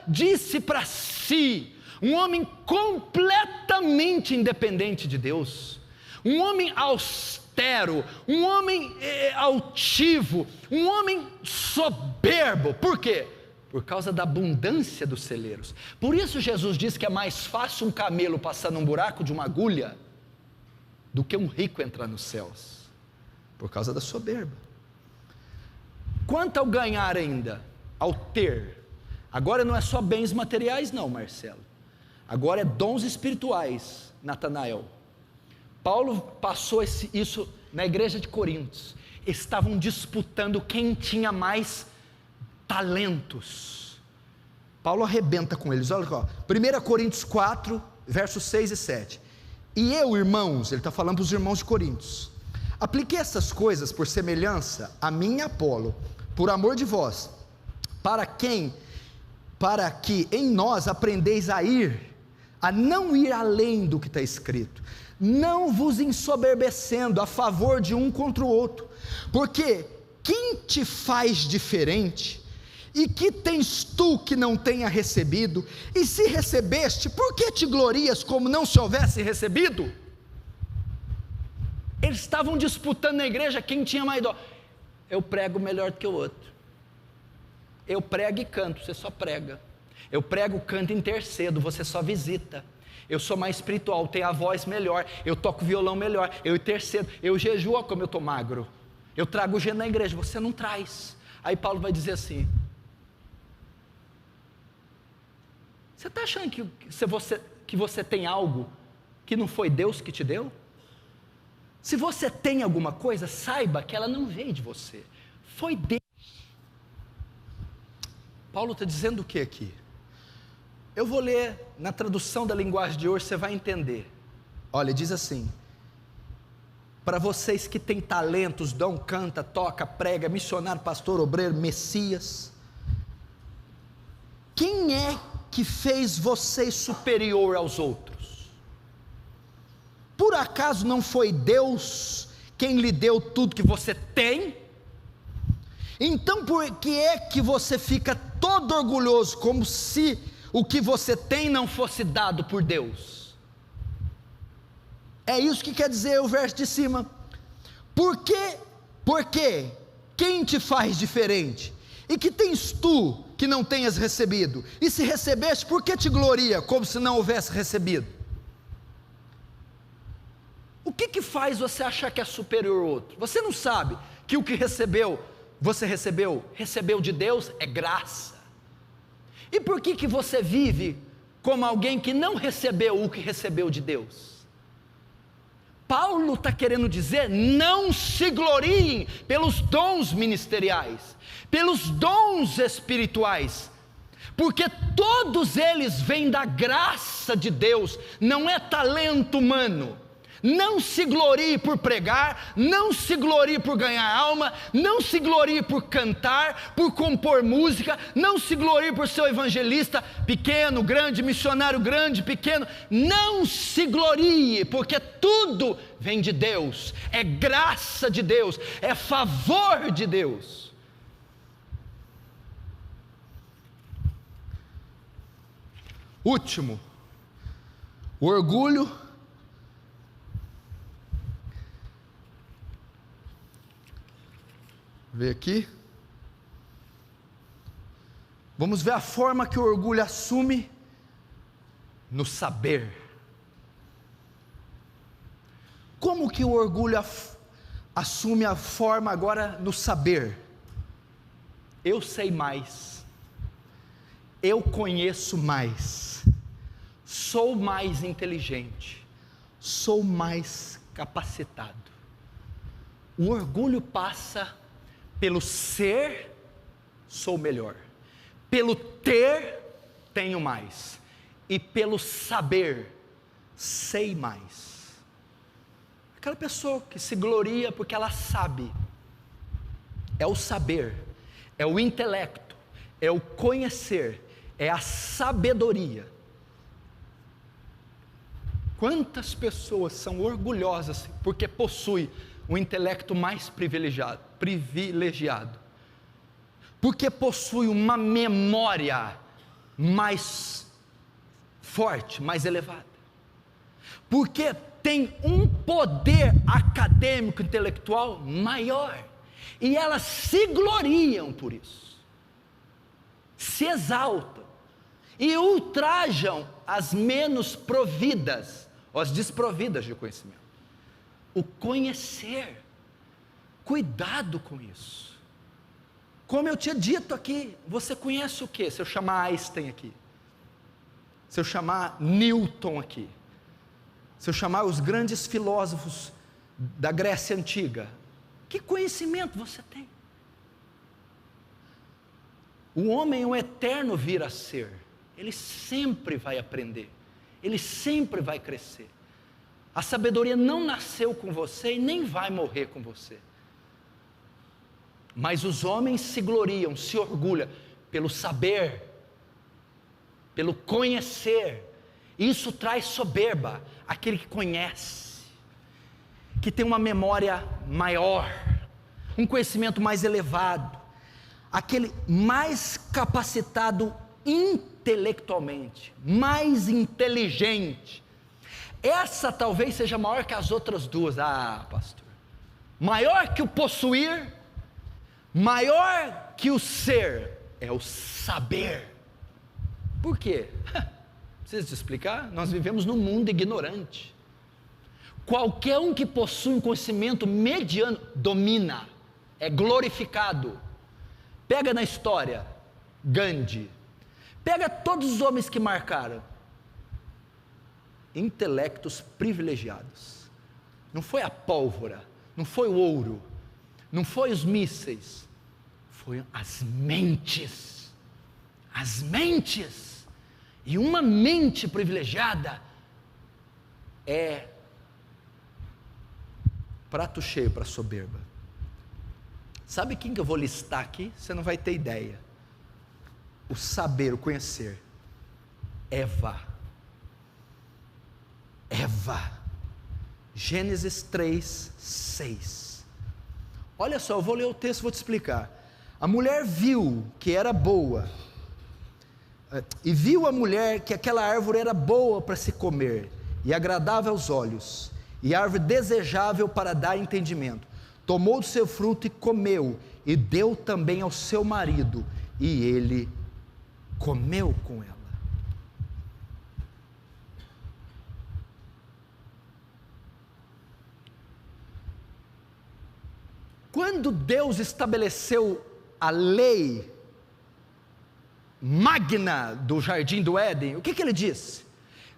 disse para si, um homem completamente independente de Deus, um homem austero, um homem altivo, um homem soberbo. Por quê? Por causa da abundância dos celeiros. Por isso Jesus diz que é mais fácil um camelo passar num buraco de uma agulha do que um rico entrar nos céus, por causa da soberba. Quanto ao ganhar ainda, ao ter, agora não é só bens materiais não, Marcelo, agora é dons espirituais, Natanael. Paulo passou isso na igreja de Coríntios, estavam disputando quem tinha mais talentos. Paulo arrebenta com eles, olha só, 1 Coríntios 4, versos 6 e 7, e eu, irmãos, ele está falando para os irmãos de Coríntios, apliquei essas coisas por semelhança a mim e Apolo, por amor de vós, para que em nós aprendeis a não ir além do que está escrito, não vos ensoberbecendo a favor de um contra o outro, porque quem te faz diferente, e que tens tu que não tenha recebido, e se recebeste, por que te glorias como não se houvesse recebido? Eles estavam disputando na igreja quem tinha mais dó. Eu prego melhor do que o outro, Eu prego e canto, você só prega. Eu prego, canto e intercedo, você só visita. Eu sou mais espiritual, tenho a voz melhor, eu toco violão melhor, eu intercedo, eu jejuo, olha como eu estou magro. Eu trago gente na igreja, você não traz. Aí Paulo vai dizer assim: você está achando que você tem algo que não foi Deus que te deu? Se você tem alguma coisa, saiba que ela não veio de você, foi Deus. Paulo está dizendo o que aqui? Eu vou ler na tradução da linguagem de hoje, você vai entender. Olha, diz assim: para vocês que têm talentos, dom, canta, toca, prega, missionário, pastor, obreiro, Messias, quem é que fez vocês superior aos outros? Por acaso não foi Deus quem lhe deu tudo que você tem? Então por que é que você fica todo orgulhoso, como se o que você tem não fosse dado por Deus? É isso que quer dizer o verso de cima. Porque quem te faz diferente? E que tens tu que não tenhas recebido? E se recebeste, por que te gloria, como se não houvesse recebido? O que faz você achar que é superior ao outro? Você não sabe que o que você recebeu de Deus é graça. E por que você vive como alguém que não recebeu o que recebeu de Deus? Paulo está querendo dizer: não se gloriem pelos dons ministeriais, pelos dons espirituais, porque todos eles vêm da graça de Deus, não é talento humano. Não se glorie por pregar, não se glorie por ganhar alma, não se glorie por cantar, por compor música, não se glorie por ser evangelista pequeno, grande, missionário grande, pequeno. Não se glorie, porque tudo vem de Deus, é graça de Deus, é favor de Deus. Último, o orgulho. Vê aqui. Vamos ver a forma que o orgulho assume no saber. Como que o orgulho assume a forma agora no saber? Eu sei mais, eu conheço mais, sou mais inteligente, sou mais capacitado. O orgulho passa pelo ser, sou melhor, pelo ter, tenho mais, e pelo saber, sei mais. Aquela pessoa que se gloria porque ela sabe, é o saber, é o intelecto, é o conhecer, é a sabedoria. Quantas pessoas são orgulhosas porque possuem o intelecto mais privilegiado, porque possui uma memória mais forte, mais elevada, porque tem um poder acadêmico, intelectual maior, e elas se gloriam por isso, se exaltam, e ultrajam as menos providas, as desprovidas de conhecimento. O conhecer, cuidado com isso. Como eu tinha dito aqui, você conhece o que? Se eu chamar Einstein aqui, se eu chamar Newton aqui, se eu chamar os grandes filósofos da Grécia Antiga, que conhecimento você tem? O homem, o eterno vir a ser, ele sempre vai aprender, ele sempre vai crescer. A sabedoria não nasceu com você e nem vai morrer com você. Mas os homens se gloriam, se orgulham pelo saber, pelo conhecer. Isso traz soberba, aquele que conhece, que tem uma memória maior, um conhecimento mais elevado, aquele mais capacitado intelectualmente, mais inteligente. Essa talvez seja maior que as outras duas. Pastor, maior que o possuir, maior que o ser, é o saber. Por quê? Preciso te explicar? Nós vivemos num mundo ignorante. Qualquer um que possui um conhecimento mediano, domina, é glorificado. Pega na história, Gandhi. Pega todos os homens que marcaram. Intelectos privilegiados. Não foi a pólvora, não foi o ouro, não foi os mísseis, foram as mentes. As mentes. E uma mente privilegiada é prato cheio para soberba. Sabe quem que eu vou listar aqui? Você não vai ter ideia. O saber, o conhecer. Eva. Gênesis 3:6. Olha só, eu vou ler o texto e vou te explicar. A mulher viu que era boa, e viu a mulher que aquela árvore era boa para se comer, e agradável aos olhos, e árvore desejável para dar entendimento. Tomou do seu fruto e comeu, e deu também ao seu marido, e ele comeu com ela. Quando Deus estabeleceu a lei magna do jardim do Éden, o que ele disse?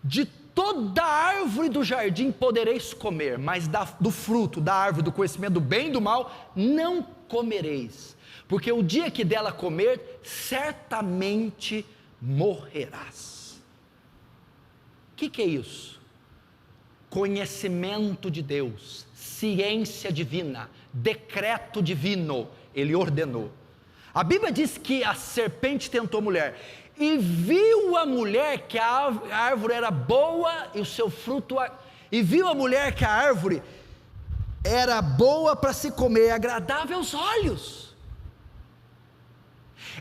De toda árvore do jardim podereis comer, mas do fruto da árvore do conhecimento do bem e do mal não comereis, porque o dia que dela comer, certamente morrerás. O que é isso? Conhecimento de Deus, ciência divina, decreto divino, ele ordenou. A Bíblia diz que a serpente tentou a mulher, e viu a mulher que a árvore era boa e o seu fruto, e viu a mulher que a árvore era boa para se comer, agradável aos olhos.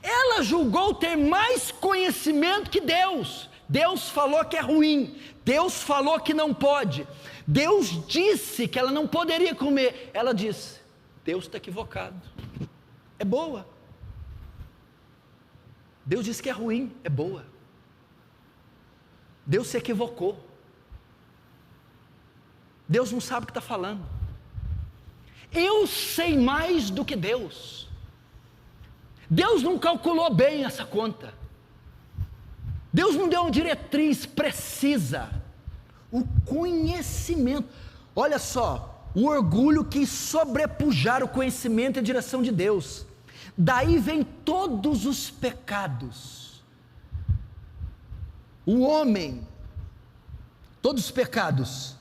Ela julgou ter mais conhecimento que Deus. Deus falou que é ruim, Deus falou que não pode, Deus disse que ela não poderia comer. Ela disse: Deus está equivocado, é boa. Deus disse que é ruim, é boa. Deus se equivocou. Deus não sabe o que está falando. Eu sei mais do que Deus. Deus não calculou bem essa conta. Deus não deu uma diretriz precisa. O conhecimento. Olha só, o orgulho quis sobrepujar o conhecimento e a direção de Deus. Daí vem todos os pecados. O homem, todos os pecados.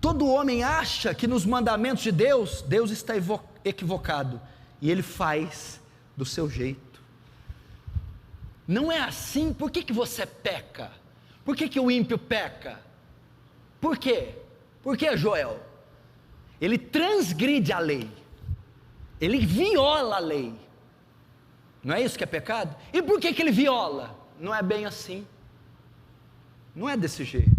Todo homem acha que nos mandamentos de Deus, Deus está equivocado, e ele faz do seu jeito. Não é assim. Por que você peca? Por que o ímpio peca? Por quê? Por que, Joel? Ele transgride a lei, ele viola a lei. Não é isso que é pecado? E por que ele viola? Não é bem assim, não é desse jeito.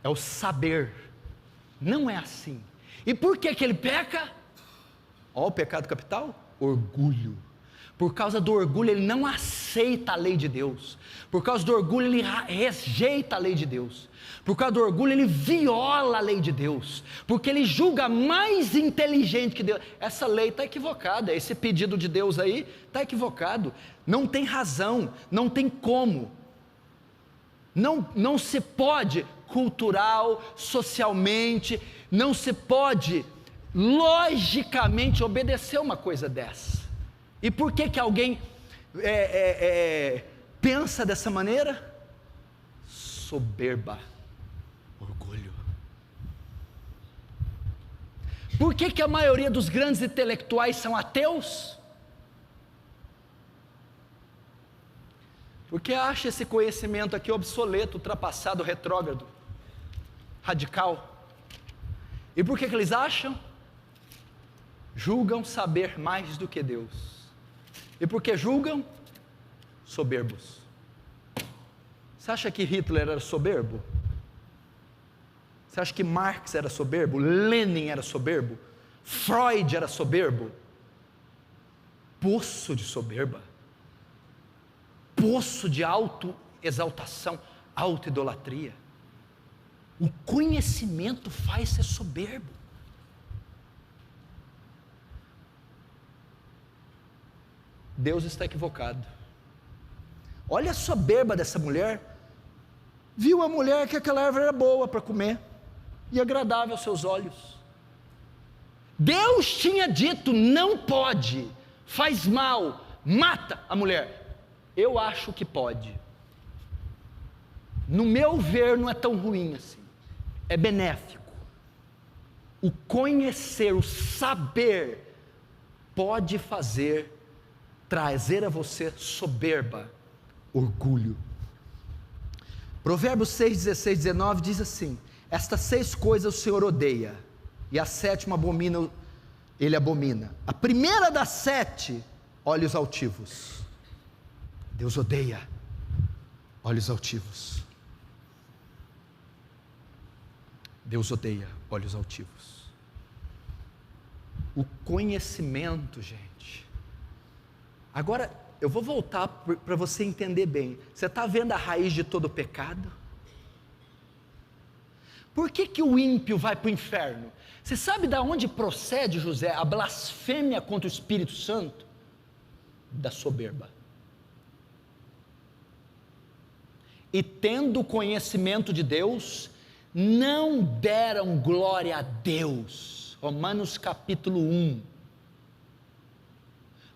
É o saber, não é assim. E por que ele peca? Ó, o pecado capital, orgulho. Por causa do orgulho ele não aceita a lei de Deus. Por causa do orgulho ele rejeita a lei de Deus. Por causa do orgulho ele viola a lei de Deus, porque ele julga mais inteligente que Deus. Essa lei está equivocada, esse pedido de Deus aí está equivocado, não tem razão, não tem como, não se pode, cultural, socialmente, não se pode logicamente obedecer uma coisa dessa. E por que alguém pensa dessa maneira? Soberba, orgulho. Por que a maioria dos grandes intelectuais são ateus? Porque acha esse conhecimento aqui obsoleto, ultrapassado, retrógrado, radical. E por que eles acham? Julgam saber mais do que Deus. E por que julgam? Soberbos. Você acha que Hitler era soberbo? Você acha que Marx era soberbo? Lenin era soberbo? Freud era soberbo? Poço de soberba, poço de autoexaltação, autoidolatria. O conhecimento faz ser soberbo. Deus está equivocado. Olha a soberba dessa mulher. Viu a mulher que aquela árvore era boa para comer e agradável aos seus olhos. Deus tinha dito: não pode, faz mal, mata a mulher. Eu acho que pode. No meu ver, não é tão ruim assim, é benéfico. O conhecer, o saber, pode trazer a você soberba, orgulho. Provérbios 6, 16, 19 diz assim: estas 6 coisas o Senhor odeia, e a 7ª ele abomina. A primeira das 7, olhos altivos. Deus odeia olhos altivos. Deus odeia olhos altivos. O conhecimento, gente. Agora, eu vou voltar para você entender bem. Você está vendo a raiz de todo pecado? Por que o ímpio vai para o inferno? Você sabe de onde procede, José, a blasfêmia contra o Espírito Santo? Da soberba. E tendo conhecimento de Deus, não deram glória a Deus. Romanos capítulo 1.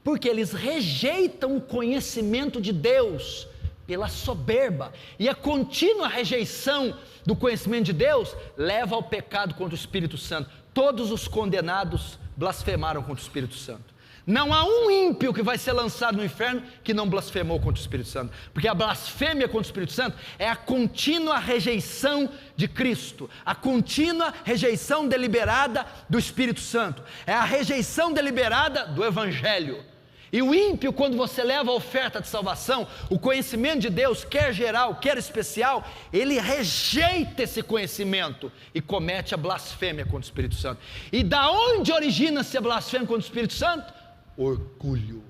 Porque eles rejeitam o conhecimento de Deus pela soberba, e a contínua rejeição do conhecimento de Deus leva ao pecado contra o Espírito Santo. Todos os condenados blasfemaram contra o Espírito Santo. Não há um ímpio que vai ser lançado no inferno que não blasfemou contra o Espírito Santo, porque a blasfêmia contra o Espírito Santo é a contínua rejeição de Cristo, a contínua rejeição deliberada do Espírito Santo, é a rejeição deliberada do Evangelho. E o ímpio, quando você leva a oferta de salvação, o conhecimento de Deus, quer geral, quer especial, ele rejeita esse conhecimento e comete a blasfêmia contra o Espírito Santo. E da onde origina-se a blasfêmia contra o Espírito Santo? Orgulho.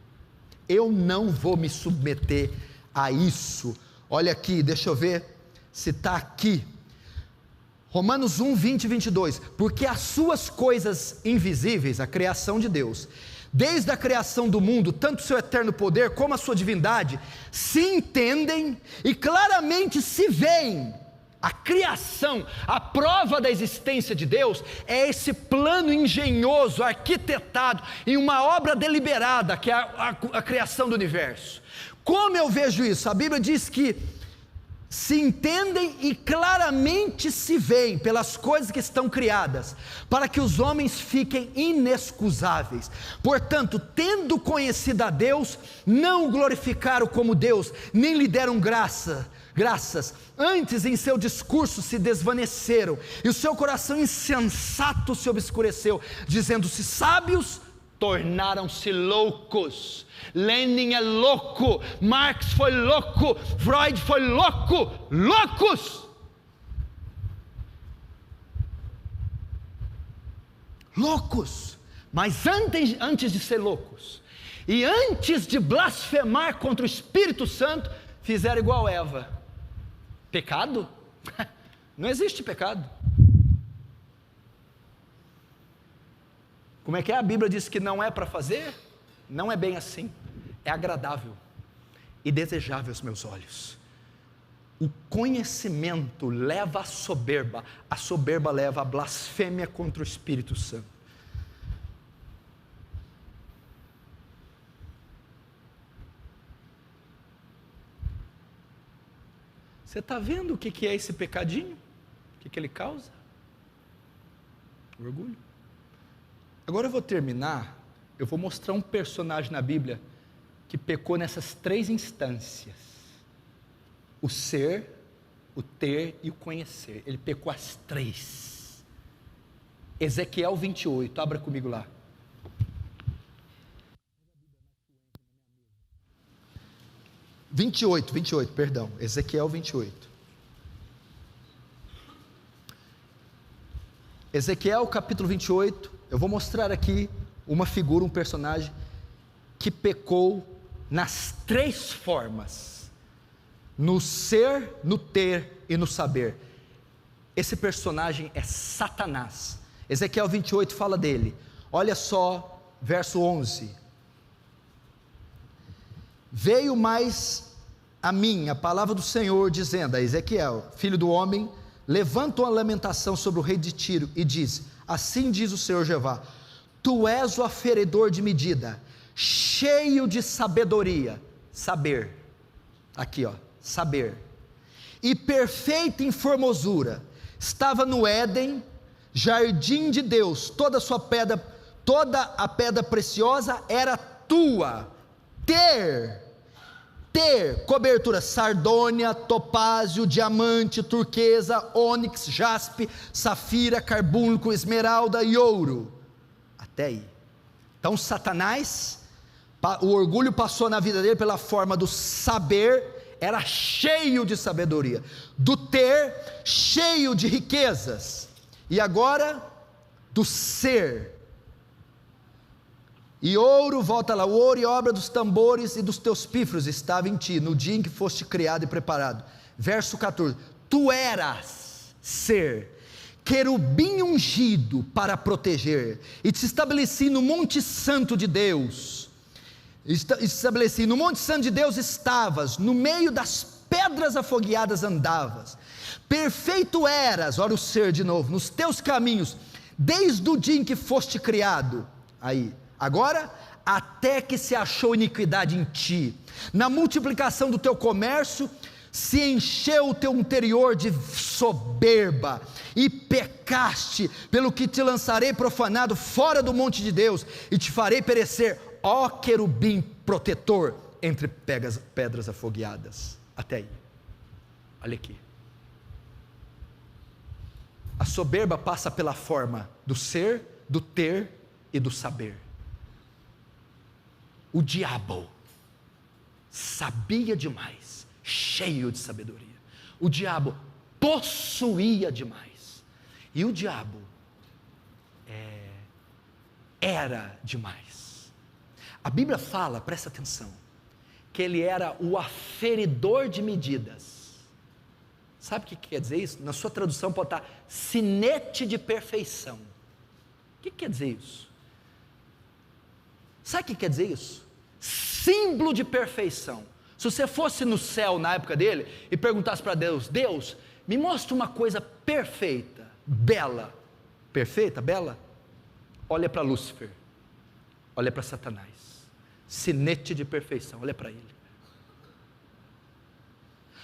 Eu não vou me submeter a isso. Olha aqui, deixa eu ver se está aqui. Romanos 1, 20 e 22. Porque as suas coisas invisíveis, a criação de Deus, desde a criação do mundo, tanto o seu eterno poder como a sua divindade, se entendem e claramente se veem. A criação, a prova da existência de Deus, é esse plano engenhoso, arquitetado, em uma obra deliberada, que é a criação do universo. Como eu vejo isso? A Bíblia diz que se entendem e claramente se veem pelas coisas que estão criadas, para que os homens fiquem inexcusáveis. Portanto, tendo conhecido a Deus, não o glorificaram como Deus, nem lhe deram graças, antes em seu discurso se desvaneceram, e o seu coração insensato se obscureceu, dizendo-se sábios, tornaram-se loucos. Lenin é louco, Marx foi louco, Freud foi louco, loucos. Loucos, mas antes de ser loucos, e antes de blasfemar contra o Espírito Santo, fizeram igual Eva. Pecado? Não existe pecado. Como é que é? A Bíblia diz que não é para fazer? Não é bem assim. É agradável e desejável aos meus olhos. O conhecimento leva à soberba, a soberba leva à blasfêmia contra o Espírito Santo. Você está vendo o que é esse pecadinho? O que ele causa? Orgulho. Agora eu vou terminar, eu vou mostrar um personagem na Bíblia que pecou nessas 3 instâncias: o ser, o ter e o conhecer. Ele pecou as 3. Ezequiel 28, abra comigo lá. Ezequiel 28. Ezequiel capítulo 28, eu vou mostrar aqui uma figura, um personagem que pecou nas 3 formas: no ser, no ter e no saber. Esse personagem é Satanás. Ezequiel 28 fala dele. Olha só, verso 11: veio mais a mim a palavra do Senhor, dizendo a Ezequiel, filho do homem, levanta uma lamentação sobre o rei de Tiro e diz: assim diz o Senhor Jeová, tu és o aferidor de medida, cheio de sabedoria, saber, aqui ó, saber, e perfeito em formosura, estava no Éden, jardim de Deus, toda a pedra preciosa era tua, ter cobertura, sardônia, topázio, diamante, turquesa, ônix, jaspe, safira, carbúnculo, esmeralda e ouro, até aí. Então Satanás, o orgulho passou na vida dele pela forma do saber, era cheio de sabedoria, do ter, cheio de riquezas, e agora do ser. E ouro, volta lá, o ouro e obra dos tambores e dos teus pífaros estava em ti, no dia em que foste criado e preparado. Verso 14, tu eras ser, querubim ungido para proteger, e te estabeleci no monte santo de Deus, no monte santo de Deus estavas, no meio das pedras afogueadas andavas, perfeito eras, olha o ser de novo, nos teus caminhos, desde o dia em que foste criado, aí, agora, até que se achou iniquidade em ti, na multiplicação do teu comércio, se encheu o teu interior de soberba, e pecaste, pelo que te lançarei profanado fora do monte de Deus, e te farei perecer, ó querubim protetor, entre pedras afogueadas, até aí, olha aqui, a soberba passa pela forma do ser, do ter e do saber. O diabo sabia demais, cheio de sabedoria. O diabo possuía demais. E o diabo era demais. A Bíblia fala, presta atenção, que ele era o aferidor de medidas. Sabe o que quer dizer isso? Na sua tradução pode estar sinete de perfeição. O que quer dizer isso? Sabe o que quer dizer isso? Símbolo de perfeição. Se você fosse no céu na época dele e perguntasse para Deus: Deus, me mostra uma coisa perfeita, bela. Perfeita, bela? Olha para Lúcifer, olha para Satanás, sinete de perfeição, olha para ele.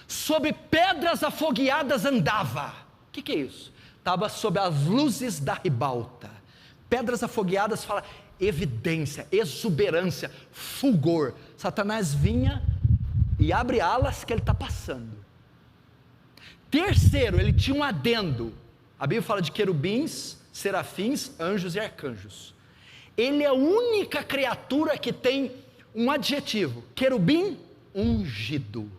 Sobre pedras afogueadas andava. O que é isso? Estava sob as luzes da ribalta. Pedras afogueadas fala evidência, exuberância, fulgor. Satanás vinha e abre alas que ele está passando. Terceiro, ele tinha um adendo. A Bíblia fala de querubins, serafins, anjos e arcanjos. Ele é a única criatura que tem um adjetivo: querubim ungido.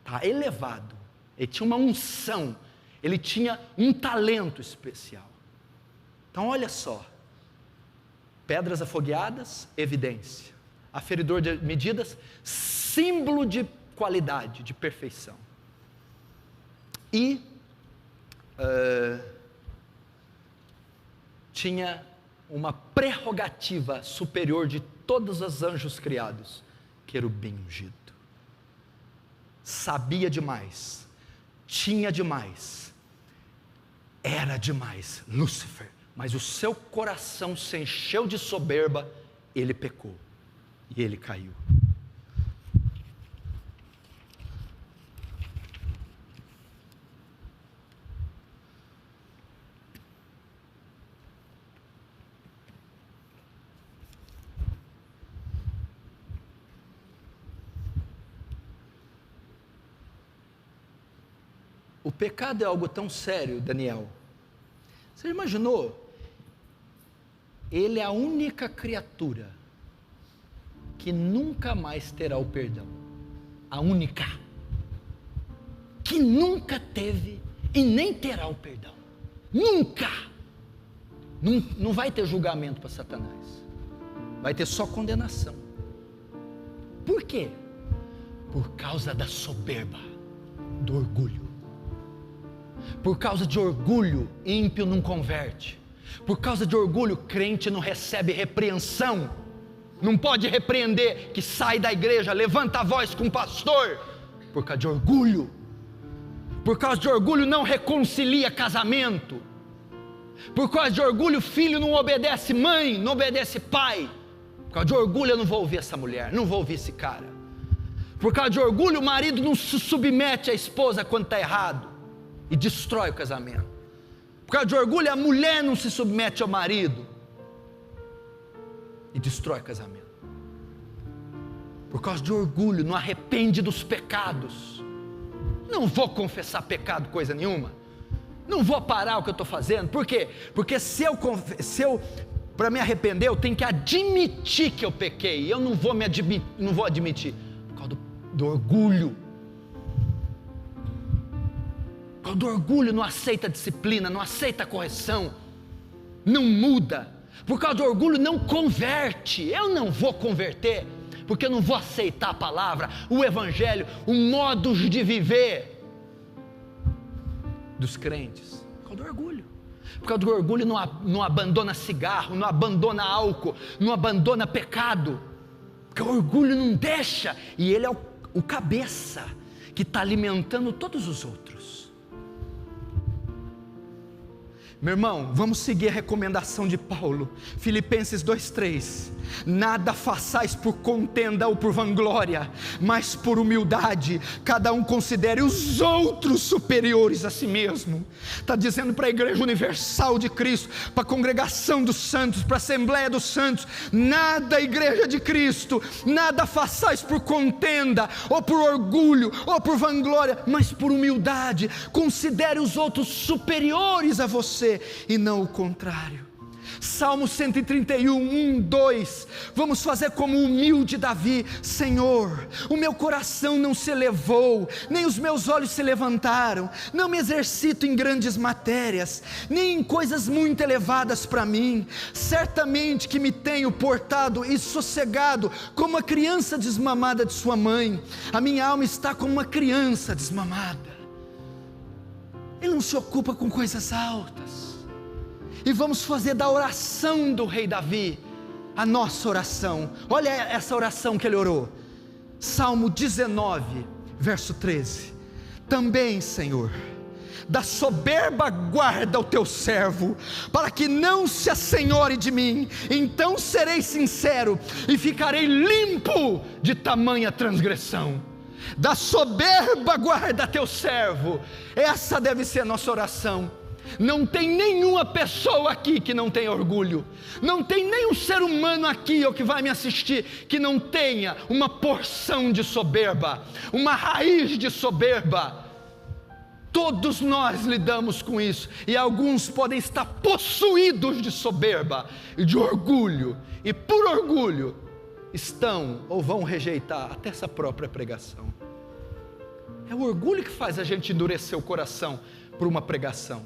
Está elevado. Ele tinha uma unção, ele tinha um talento especial. Então olha só, pedras afogueadas, evidência, aferidor de medidas, símbolo de qualidade, de perfeição. E tinha uma prerrogativa superior de todos os anjos criados: querubim ungido. Sabia demais, tinha demais, era demais, Lúcifer. Mas o seu coração se encheu de soberba, ele pecou, e ele caiu. O pecado é algo tão sério, Daniel. Você imaginou? Ele é a única criatura que nunca mais terá o perdão. A única. Que nunca teve e nem terá o perdão. Nunca. Não vai ter julgamento para Satanás, vai ter só condenação. Por quê? Por causa da soberba, do orgulho. Por causa de orgulho, ímpio não converte. Por causa de orgulho, crente não recebe repreensão. Não pode repreender que sai da igreja, levanta a voz com o pastor. Por causa de orgulho. Por causa de orgulho não reconcilia casamento. Por causa de orgulho, filho não obedece mãe, não obedece pai. Por causa de orgulho eu não vou ouvir essa mulher, não vou ouvir esse cara. Por causa de orgulho o marido não se submete à esposa quando está errado e destrói o casamento. Por causa de orgulho a mulher não se submete ao marido e destrói o casamento. Por causa de orgulho não arrepende dos pecados. Não vou confessar pecado coisa nenhuma. Não vou parar o que eu estou fazendo. Por quê? Porque se eu para me arrepender eu tenho que admitir que eu pequei. Eu não vou admitir. Por causa do orgulho. Por causa do orgulho não aceita disciplina, não aceita correção, não muda. Por causa do orgulho não converte. Eu não vou converter, porque eu não vou aceitar a palavra, o evangelho, o modo de viver dos crentes. Por causa do orgulho. Por causa do orgulho não abandona cigarro, não abandona álcool, não abandona pecado, porque o orgulho não deixa, e ele é o cabeça que está alimentando todos os outros. Meu irmão, vamos seguir a recomendação de Paulo, Filipenses 2:3, nada façais por contenda ou por vanglória, mas por humildade, cada um considere os outros superiores a si mesmo. Está dizendo para a Igreja Universal de Cristo, para a congregação dos santos, para a Assembleia dos Santos, nada, Igreja de Cristo, nada façais por contenda, ou por orgulho, ou por vanglória, mas por humildade, considere os outros superiores a você, e não o contrário. Salmo 131, 1, 2, vamos fazer como o humilde Davi: Senhor, o meu coração não se elevou, nem os meus olhos se levantaram, não me exercito em grandes matérias, nem em coisas muito elevadas para mim, certamente que me tenho portado e sossegado como a criança desmamada de sua mãe, a minha alma está como uma criança desmamada. Ele não se ocupa com coisas altas. E vamos fazer da oração do rei Davi a nossa oração. Olha essa oração que ele orou. Salmo 19, verso 13. Também, Senhor, da soberba guarda o teu servo, para que não se assenhore de mim. Então serei sincero e ficarei limpo de tamanha transgressão. Da soberba guarda teu servo. Essa deve ser a nossa oração. Não tem nenhuma pessoa aqui que não tenha orgulho. Não tem nenhum ser humano aqui ou que vai me assistir que não tenha uma porção de soberba, uma raiz de soberba. Todos nós lidamos com isso, e alguns podem estar possuídos de soberba e de orgulho, e por orgulho estão ou vão rejeitar até essa própria pregação. É o orgulho que faz a gente endurecer o coração por uma pregação.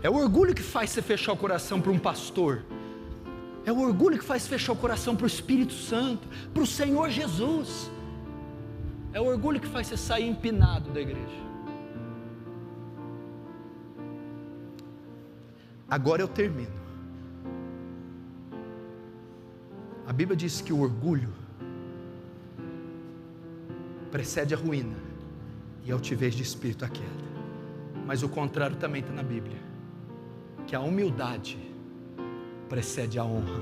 É o orgulho que faz você fechar o coração para um pastor. É o orgulho que faz fechar o coração para o Espírito Santo, para o Senhor Jesus. É o orgulho que faz você sair empinado da igreja. Agora eu termino. A Bíblia diz que o orgulho precede a ruína e a altivez de espírito a queda. Mas o contrário também está na Bíblia, que a humildade precede a honra,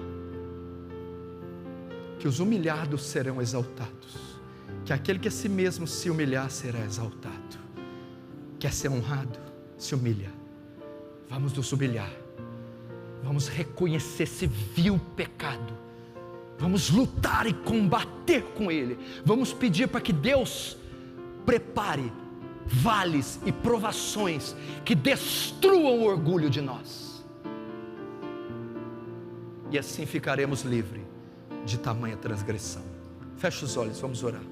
que os humilhados serão exaltados, que aquele que a si mesmo se humilhar será exaltado. Quer ser honrado? Se humilha. Vamos nos humilhar, vamos reconhecer esse vil pecado, vamos lutar e combater com ele, vamos pedir para que Deus prepare vales e provações que destruam o orgulho de nós, e assim ficaremos livres de tamanha transgressão. Feche os olhos, vamos orar.